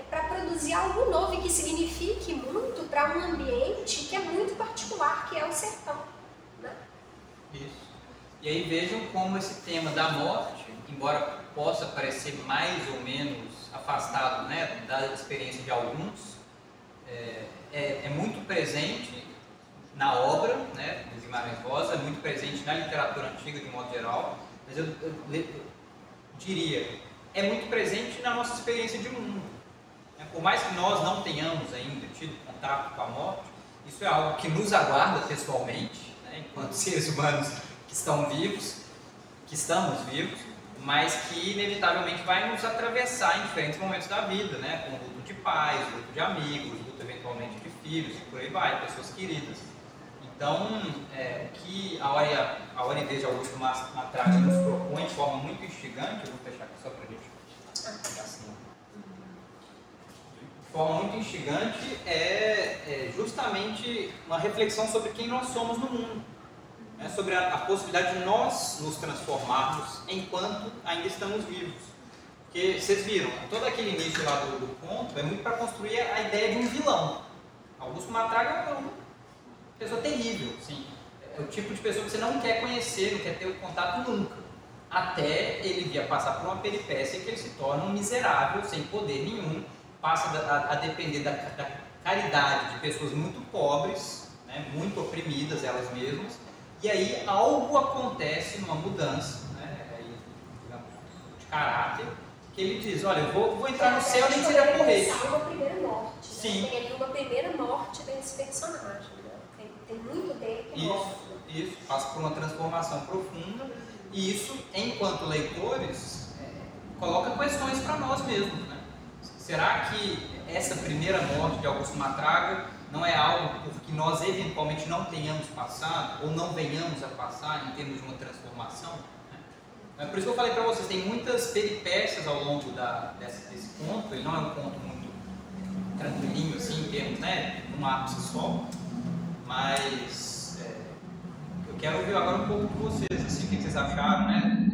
para produzir algo novo e que signifique muito para um ambiente que é muito particular, que é o sertão. Né? Isso. E aí vejam como esse tema da morte, embora possa parecer mais ou menos afastado, né, da experiência de alguns, é muito presente na obra, né, do Guimarães Rosa, é muito presente na literatura antiga de modo geral, mas eu diria, é muito presente na nossa experiência de mundo. Por mais que nós não tenhamos ainda tido contato com a morte, isso é algo que nos aguarda pessoalmente, né, enquanto seres humanos que estão vivos, que estamos vivos, mas que inevitavelmente vai nos atravessar em diferentes momentos da vida, né, com luto de pais, luto de amigos, luto eventualmente de filhos, e por aí vai, pessoas queridas. Então, o que a ONV de Augusto Matraga nos propõe de forma muito instigante, eu vou fechar aqui só para a gente assim, de forma muito instigante, é justamente uma reflexão sobre quem nós somos no mundo, né? Sobre a possibilidade de nós nos transformarmos enquanto ainda estamos vivos. Porque vocês viram, todo aquele início lá do conto é muito para construir a ideia de um vilão. Augusto Matraga é uma pessoa terrível, assim. É o tipo de pessoa que você não quer conhecer, não quer ter um contato nunca. Até ele vir a passar por uma peripécia que ele se torna um miserável, sem poder nenhum, passa a depender da caridade de pessoas muito pobres, né, muito oprimidas elas mesmas, e aí algo acontece numa mudança, né, digamos, de caráter, que ele diz, olha, eu vou entrar no céu nem que seja morrer. Uma primeira morte, né? Sim. Tem ali uma primeira morte desse personagem, né? Tem muito dele que morre. Isso, passa por uma transformação profunda, e isso, enquanto leitores, coloca questões para nós mesmos, né? Será que essa primeira morte de Augusto Matraga não é algo porque nós eventualmente não tenhamos passado, ou não venhamos a passar em termos de uma transformação? É por isso que eu falei para vocês, tem muitas peripécias ao longo desse conto. Ele não é um conto muito tranquilinho assim, em termos, né, um ápice só, mas eu quero ouvir agora um pouco de vocês, assim, o que vocês acharam, né,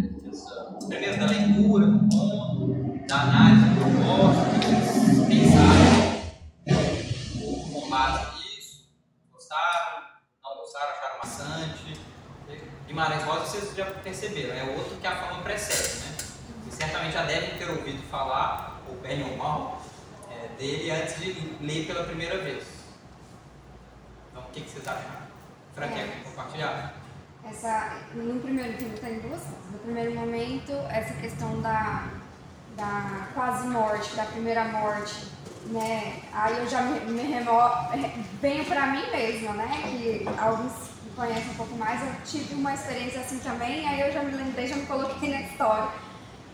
primeiro da leitura do conto, da análise do propósito, o que vocês pensaram com base nisso, gostaram, não gostaram, acharam maçante. Guimarães Rosa, vocês já perceberam, é outro que a fama precede, né? Vocês certamente já devem ter ouvido falar, ou bem ou mal, dele antes de ler pela primeira vez. Então, o que vocês acharam? Frank, quer compartilhar? No primeiro tempo tem duas coisas. No primeiro momento, essa questão da quase morte, da primeira morte, né? Aí eu já venho pra mim mesma, né? Que alguns conhece um pouco mais, eu tive uma experiência assim também, aí eu já me lembrei, já me coloquei na história.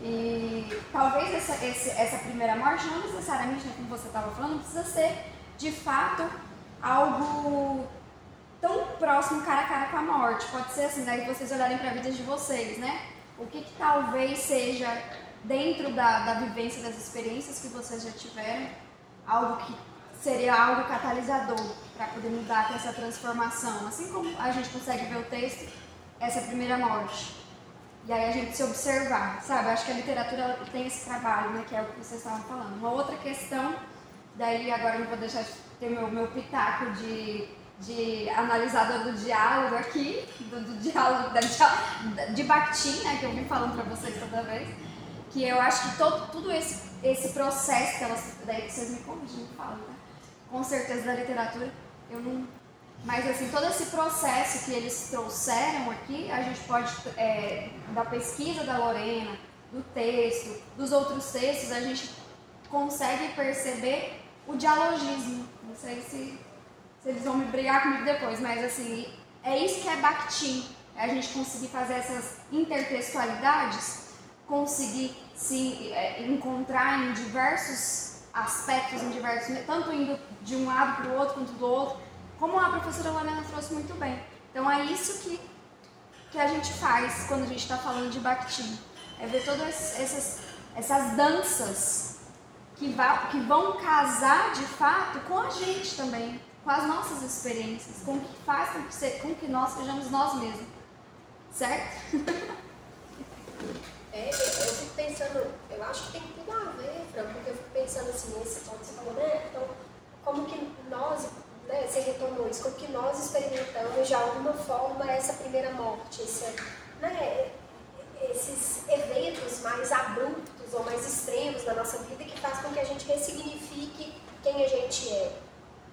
E talvez essa primeira morte, não necessariamente, né, como você estava falando, não precisa ser de fato algo tão próximo cara a cara com a morte. Pode ser assim, daí vocês olharem para a vida de vocês, né? O que talvez seja dentro da vivência, das experiências que vocês já tiveram, algo que seria algo catalisador para poder mudar, ter essa transformação. Assim como a gente consegue ver o texto, essa primeira morte. E aí a gente se observar, sabe? Acho que a literatura tem esse trabalho, né? Que é o que vocês estavam falando. Uma outra questão, daí agora eu não vou deixar de ter meu pitaco de analisador do diálogo aqui, do diálogo de Bakhtin, né? Que eu vim falando para vocês toda vez. Que eu acho que tudo esse processo que elas... Daí que vocês me corrigem, me falam, né? Com certeza da literatura, eu não... Mas assim, todo esse processo que eles trouxeram aqui, a gente pode, da pesquisa da Lorena, do texto, dos outros textos, a gente consegue perceber o dialogismo. Não sei se eles vão me brigar comigo depois, mas assim, é isso que é Bakhtin. É a gente conseguir fazer essas intertextualidades, conseguir se encontrar em diversos aspectos, tanto indo de um lado para o outro quanto do outro, como a professora Lorena trouxe muito bem. Então é isso que a gente faz quando a gente está falando de Bakhtin. É ver todas essas danças que vão casar de fato com a gente também, com as nossas experiências, com o que faz com que nós sejamos nós mesmos. Certo? Eu fico pensando, eu acho que tem tudo a ver, Fran, porque eu fico pensando assim, esse ponto que você falou, né? Então, como que nós, né, você retomou isso, como que nós experimentamos de alguma forma essa primeira morte, esses eventos mais abruptos ou mais extremos na nossa vida que faz com que a gente ressignifique quem a gente é.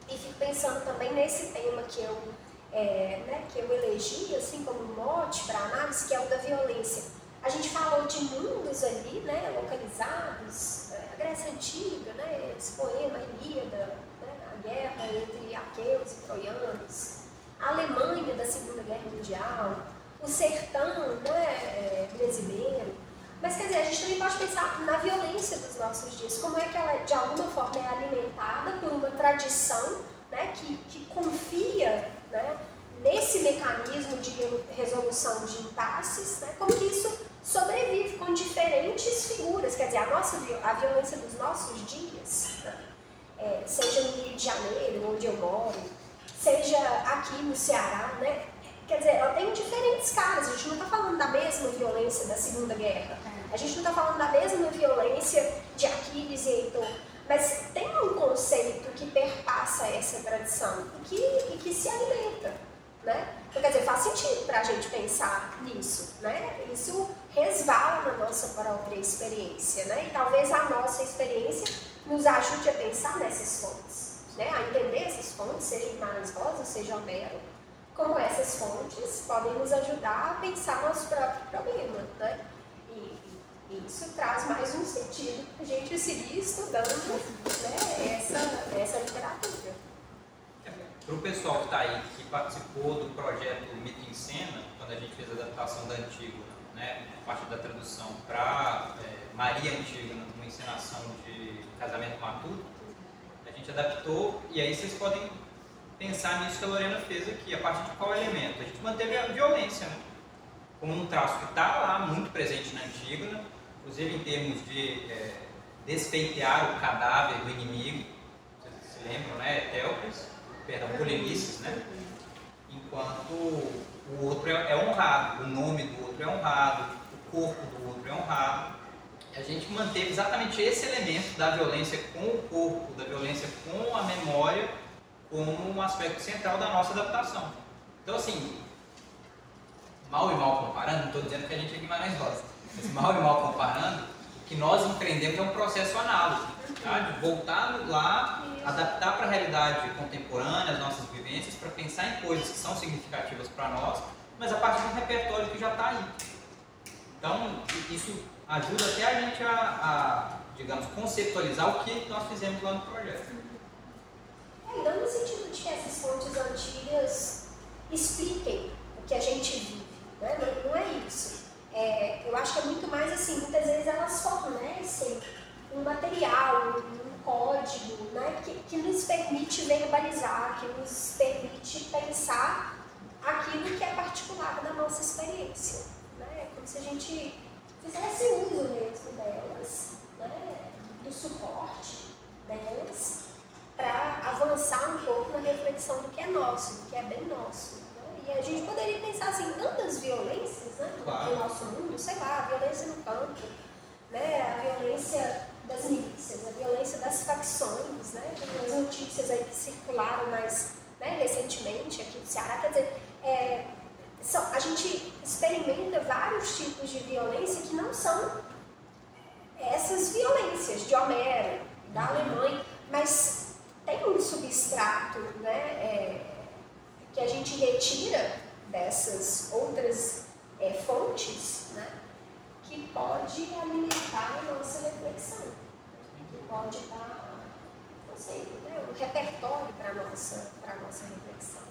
E fico pensando também nesse tema que eu elegi assim como mote para análise, que é o da violência. A gente falou de mundos ali, né, localizados, a Grécia Antiga, né, esse poema, a Ilíada, né, a guerra entre aqueus e troianos, a Alemanha da Segunda Guerra Mundial, o sertão, né, brasileiro. Mas, quer dizer, a gente também pode pensar na violência dos nossos dias, como é que ela, de alguma forma, é alimentada por uma tradição, né, que confia, né, nesse mecanismo de resolução de impasses, né, como que isso sobrevive com diferentes figuras, quer dizer, a violência dos nossos dias, né, seja no Rio de Janeiro, onde eu moro, seja aqui no Ceará, né, quer dizer, ela tem diferentes caras, a gente não está falando da mesma violência da Segunda Guerra, a gente não está falando da mesma violência de Aquiles e Heitor, mas tem um conceito que perpassa essa tradição e que se alimenta, né? Então, quer dizer, faz sentido para a gente pensar nisso, né? Isso resvala na nossa própria experiência, né? E talvez a nossa experiência nos ajude a pensar nessas fontes, né? A entender essas fontes, seja Guimarães Rosa, seja Homero, como essas fontes podem nos ajudar a pensar nosso próprio problema, né? E isso traz mais um sentido para a gente seguir estudando, né, essa literatura. Para o pessoal que está aí, que participou do projeto Mito em Cena, quando a gente fez a adaptação da Antígona, né, a partir da tradução para Maria Antígona, uma encenação de Casamento Matuto, a gente adaptou, e aí vocês podem pensar nisso que a Lorena fez aqui, a partir de qual elemento? A gente manteve a violência, né, como um traço que está lá, muito presente na Antígona, inclusive em termos de despeitear o cadáver do inimigo, vocês se lembram, né, Polinices, né? Enquanto o outro é honrado, o nome do outro é honrado, o corpo do outro é honrado. E a gente manteve exatamente esse elemento da violência com o corpo, da violência com a memória, como um aspecto central da nossa adaptação. Então, assim, mal e mal comparando, não estou dizendo que a gente é Guimarães Rosa, mas mal e mal comparando, o que nós empreendemos é um processo análogo, tá? De voltar lá, adaptar para a realidade contemporânea, as nossas vivências, para pensar em coisas que são significativas para nós, mas a partir de um repertório que já está aí. Então, isso ajuda até a gente digamos, conceitualizar o que nós fizemos lá no projeto. Não no sentido de que essas fontes antigas expliquem o que a gente vive, né? Não é isso. Eu acho que é muito mais assim, muitas vezes elas fornecem um material, um código, né, que nos permite verbalizar, que nos permite pensar aquilo que é particular da nossa experiência. Né? É como se a gente fizesse uso mesmo delas, né, do suporte delas, para avançar um pouco na reflexão do que é nosso, do que é bem nosso. Né? E a gente poderia pensar assim, tantas violências, né, no nosso mundo, sei lá, a violência no campo, né, a violência das milícias, a violência das facções, né, as notícias aí que circularam mais, né, recentemente aqui no Ceará, quer dizer, a gente experimenta vários tipos de violência que não são essas violências de Homero, da Alemanha, mas tem um substrato, né, que a gente retira dessas outras fontes, né, que pode alimentar a nossa reflexão, que pode dar, não sei, né, um repertório para a nossa reflexão.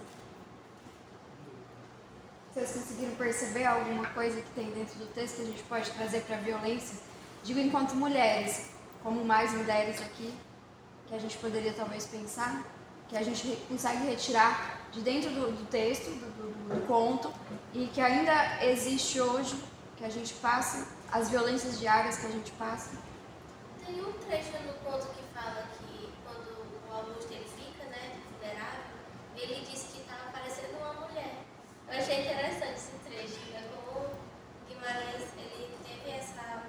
Vocês conseguiram perceber alguma coisa que tem dentro do texto que a gente pode trazer para a violência? Digo enquanto mulheres, como mais mulheres aqui, que a gente poderia talvez pensar, que a gente consegue retirar de dentro do texto, do conto, e que ainda existe hoje, que a gente passa, as violências diárias que a gente passa. Tem um trecho no conto que fala que quando o Augusto ele fica, né, vulnerável, ele disse que estava parecendo uma mulher. Eu achei interessante esse trecho, né, como Guimarães ele teve essa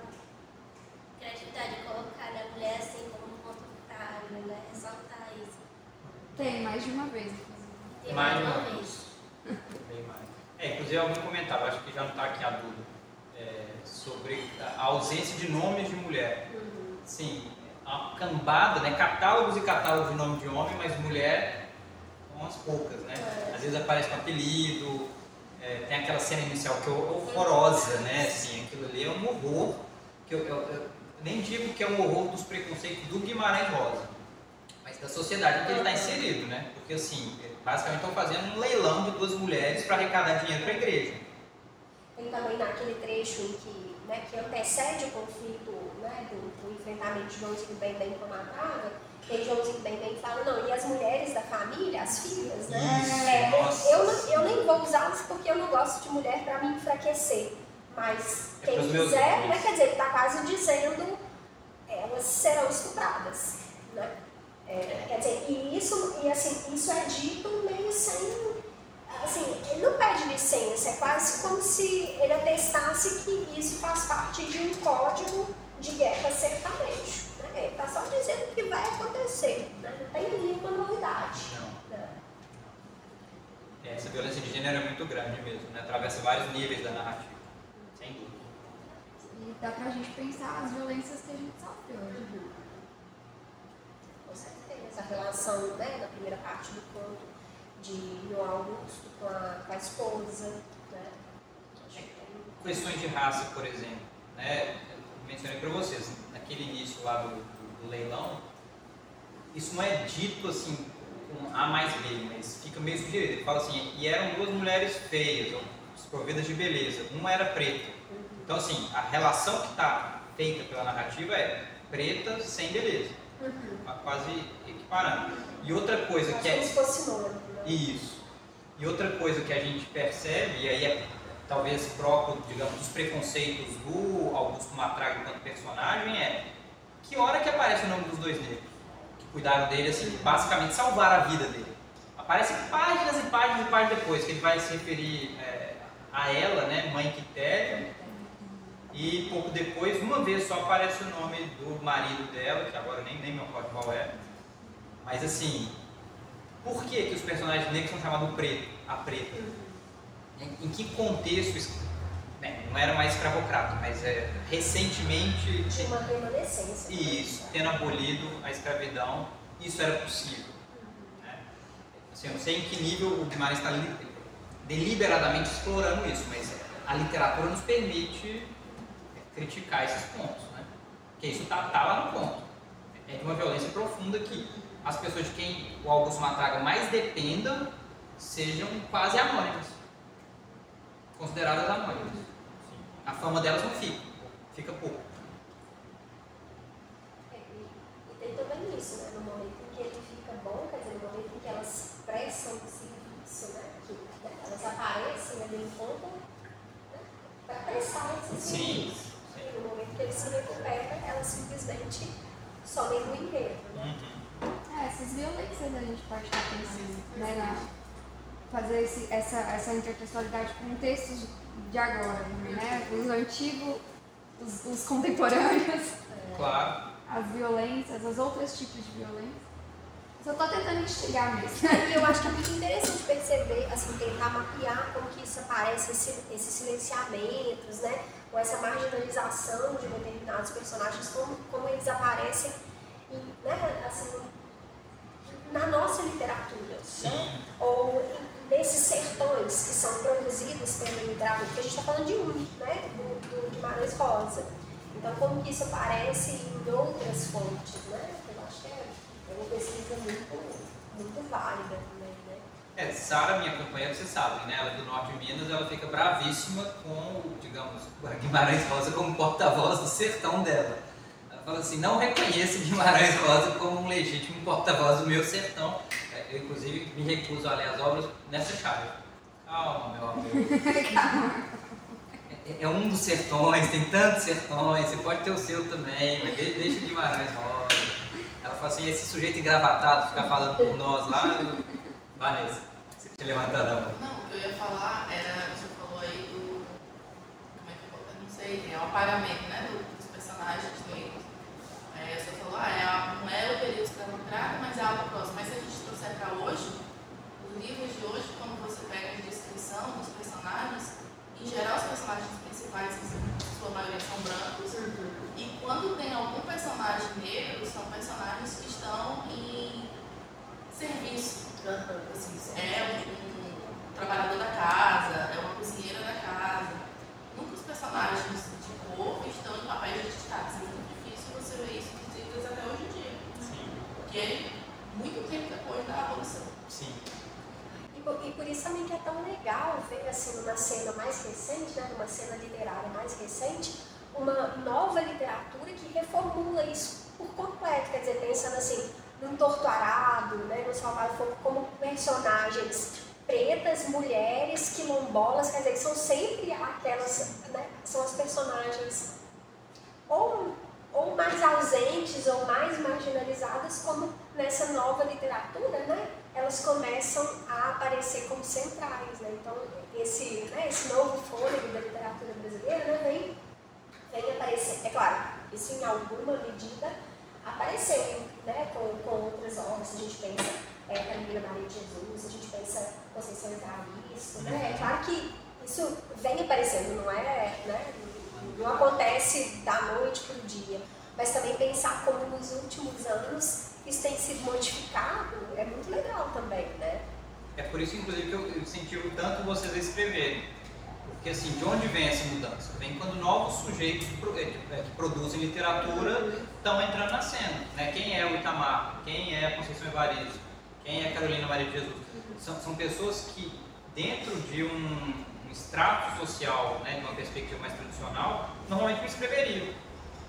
criatividade de colocar a mulher assim como um ponto frágil, né, ressaltar isso. Tem mais de uma vez. Tem mais de uma vez. Bem mais. Inclusive algum comentário, acho que já não está aqui a dúvida, sobre a ausência de nomes de mulher. Sim, a cambada, né, catálogos e catálogos de nome de homem, mas mulher, umas poucas, né? Às vezes aparece com apelido, tem aquela cena inicial que é horrorosa, né? Assim, aquilo ali é um horror, que eu nem digo que é um horror dos preconceitos do Guimarães Rosa, mas da sociedade em que ele está inserido, né? Porque assim, basicamente estão fazendo um leilão de duas mulheres para arrecadar dinheiro para a igreja. Tem também naquele trecho em que né, que antecede o conflito, né, do enfrentamento de Joãozinho Bem com a Madraga, e Joãozinho Bem fala, não, e as mulheres da família, as filhas, né? Eu nem vou usá-las porque eu não gosto de mulher para me enfraquecer. Mas quem quiser, né, quer dizer, ele está quase dizendo, elas serão estupradas, né? Quer dizer, isso é dito meio sem, assim, ele não pede licença, é quase como se ele atestasse que isso faz parte de um código de guerra sertanejo. Ele está só dizendo que vai acontecer, né? Não tem nenhuma novidade. Não. Né? Essa violência de gênero é muito grande mesmo, né? Atravessa vários níveis da narrativa, sem dúvida. E dá pra gente pensar as violências que a gente sofre hoje. Com certeza. A relação, né, na primeira parte do conto de João Augusto com a esposa, né? Questões de raça, por exemplo, né? Eu mencionei para vocês, naquele início lá do leilão, isso não é dito assim com A mais B, mas fica meio sugerido. Ele fala assim, e eram duas mulheres feias, ou desprovidas de beleza, uma era preta. Então assim, a relação que está feita pela narrativa é preta sem beleza, quase equiparando. E outra coisa que é... Isso. E outra coisa que a gente percebe, e aí é talvez próprio, digamos, dos preconceitos do Augusto Matraga enquanto personagem, é que hora que aparece o nome dos dois negros que cuidaram dele, assim, que basicamente salvaram a vida dele. Aparece páginas e páginas e páginas depois, que ele vai se referir a ela, né, Mãe Quitéria, e pouco depois, uma vez só aparece o nome do marido dela, que agora nem me recordo qual é, mas assim, por que os personagens negros são chamados preto, a preta? Em que contexto, não era mais escravocrata, mas recentemente... Tinha uma remanescência. Isso, tendo abolido a escravidão, isso era possível. Né? Assim, eu não sei em que nível o Guimarães está deliberadamente explorando isso, mas a literatura nos permite criticar esses pontos. Né? Porque isso está lá no ponto. É de uma violência profunda que as pessoas de quem o Augusto Matraga mais dependa sejam quase anônimas. Consideradas anônimas. A fama delas não fica pouco. E tem também isso, né? No momento em que ele fica bom, quer dizer, no momento em que elas prestam o serviço, né? Que elas aparecem ali em ponto, né? Para prestar esse serviço. E no momento que ele se recupera, elas simplesmente somem no enredo, né? Essas violências a gente pode estar pensando, né? Fazer essa intertextualidade com textos de agora, né? Os antigos, os contemporâneos, claro. As violências, os outros tipos de violência. Só estou tentando instigar mesmo. E eu acho que é muito interessante perceber, assim, tentar mapear como que isso aparece, esses silenciamentos, né? Ou essa marginalização de determinados personagens, como eles aparecem, né? Assim, na nossa literatura, né? Ou desses sertões que são produzidos pela literatura, porque a gente está falando de né? Do Guimarães Rosa. Então, como que isso aparece em outras fontes, né? Eu acho que é uma pesquisa muito válida também, né? Sara, minha companheira, você sabe, né? Ela é do norte de Minas, ela fica bravíssima com, digamos, Guimarães Rosa como porta-voz do sertão dela. Ela fala assim, não reconheço Guimarães Rosa como um legítimo porta-voz do meu sertão. Eu, inclusive, me recuso a ler as obras nessa chave. Calma, meu amigo. É um dos sertões, tem tantos sertões, você pode ter o seu também, mas deixa o Guimarães Rosa. Ela fala assim, esse sujeito engravatado ficar falando por nós lá, Vanessa, você tinha levantado a mão. Não, o que eu ia falar era, você falou aí do, como é que eu não sei, é o apagamento, né, dos personagens negros. Você falou, não é o período escravocrata, mas é algo próximo. Mas se a gente trouxer para hoje, os livros de hoje, quando você pega a descrição dos personagens, em geral os personagens principais, em sua maioria, são brancos. E quando tem algum personagem negro, são personagens que estão em serviço. Assim, é um trabalhador da casa, é uma cozinheira da casa. Nunca os personagens de cor estão em papéis de destaque. É muito difícil você ver isso nos livros até hoje em dia. Sim. Porque é muito tempo depois da Abolição. Sim. E por isso também que é tão legal ver assim numa cena mais recente, né, numa cena literária mais recente, uma nova literatura que reformula isso por completo, quer dizer, pensando assim, no Torturado, né, no Salvador Fogo, como personagens pretas, mulheres, quilombolas, quer dizer, que são sempre aquelas, né, são as personagens ou mais ausentes ou mais marginalizadas, como nessa nova literatura, né, elas começam a aparecer como centrais, né, então esse novo fôlego da literatura brasileira, né, vem aparecer, é claro, isso em alguma medida apareceu, né, com outras obras, se a gente pensa Carolina Maria de Jesus, se a gente pensa Conceição Evaristo, né, é claro que isso vem aparecendo, não é, né, não acontece da noite para o dia, mas também pensar como nos últimos anos isso tem sido modificado é muito legal também, né? É por isso, inclusive, que eu incentivo tanto vocês a escreverem. Porque, assim, de onde vem essa mudança? Vem quando novos sujeitos que produzem literatura estão entrando na cena. Né? Quem é o Itamar? Quem é a Conceição Evaristo? Quem é a Carolina Maria de Jesus? São pessoas que, dentro de um extrato social, né, de uma perspectiva mais tradicional, normalmente não escreveriam.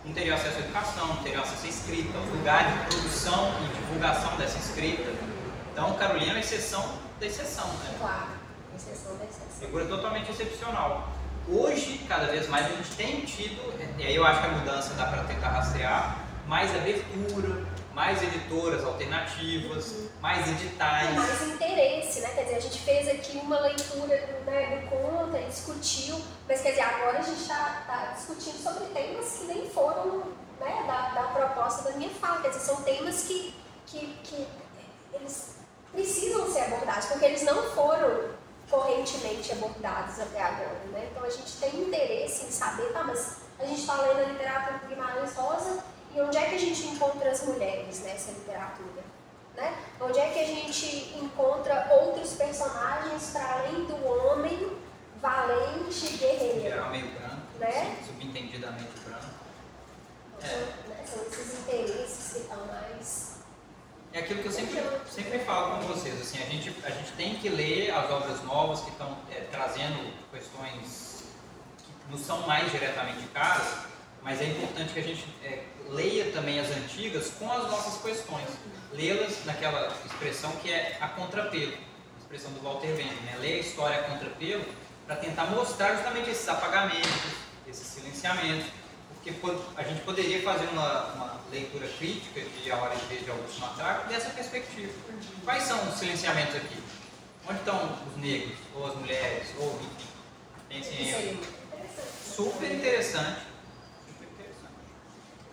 Não teriam acesso à educação, não teriam acesso à escrita, aos lugares de produção e divulgação dessa escrita. Então, Carolina é uma exceção da exceção, né? Claro, exceção da exceção. Figura totalmente excepcional. Hoje, cada vez mais, a gente tem tido, e aí eu acho que a mudança dá para tentar rastrear, mais abertura, mais editoras alternativas, mais editais. E mais interesse, né? Quer dizer, a gente fez aqui uma leitura, né, do conta e discutiu, mas quer dizer, agora a gente está discutindo sobre temas que nem foram, né, da proposta da minha fala. Quer dizer, são temas que eles precisam ser abordados, porque eles não foram correntemente abordados até agora, né? Então a gente tem interesse em saber, tá, mas a gente está lendo a literatura do Guimarães Rosa, e onde é que a gente encontra as mulheres nessa literatura? Né? Onde é que a gente encontra outros personagens para além do homem valente guerreiro? Geral meio branco, né? Subentendidamente branco. São esses interesses que estão mais... É aquilo que eu sempre falo com vocês, assim, a gente tem que ler as obras novas que estão trazendo questões que nos são mais diretamente caras, mas é importante que a gente leia também as antigas com as nossas questões. Lê-las naquela expressão que é a contrapelo, a expressão do Walter Benjamin, né? Ler a história a contrapelo para tentar mostrar justamente esses apagamentos, esses silenciamentos, porque a gente poderia fazer uma leitura crítica de A Hora de Ver de Augusto Matraco dessa perspectiva. Quais são os silenciamentos aqui? Onde estão os negros, ou as mulheres, ou enfim? Pensem em super interessante.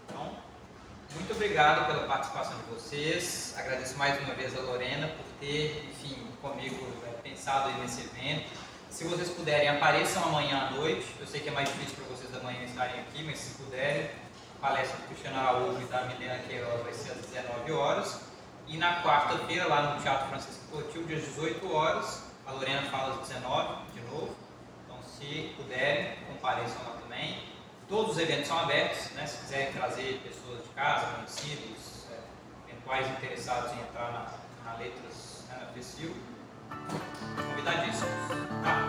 Então, muito obrigado pela participação de vocês. Agradeço mais uma vez a Lorena por ter, enfim, comigo pensado aí nesse evento. Se vocês puderem, apareçam amanhã à noite. Eu sei que é mais difícil para vocês da manhã estarem aqui, mas se puderem, a palestra do Cristiano Araújo e da Milena Queiroz vai ser às 19 horas. E na quarta-feira, lá no Teatro Francisco Clotilde, às 18 horas, a Lorena fala às 19 de novo. Então, se puderem, compareçam lá também. Todos os eventos são abertos, né? Se quiserem trazer pessoas de casa, conhecidos, eventuais interessados em entrar na Letras, né, na FECIL, convidadíssimos. Tá?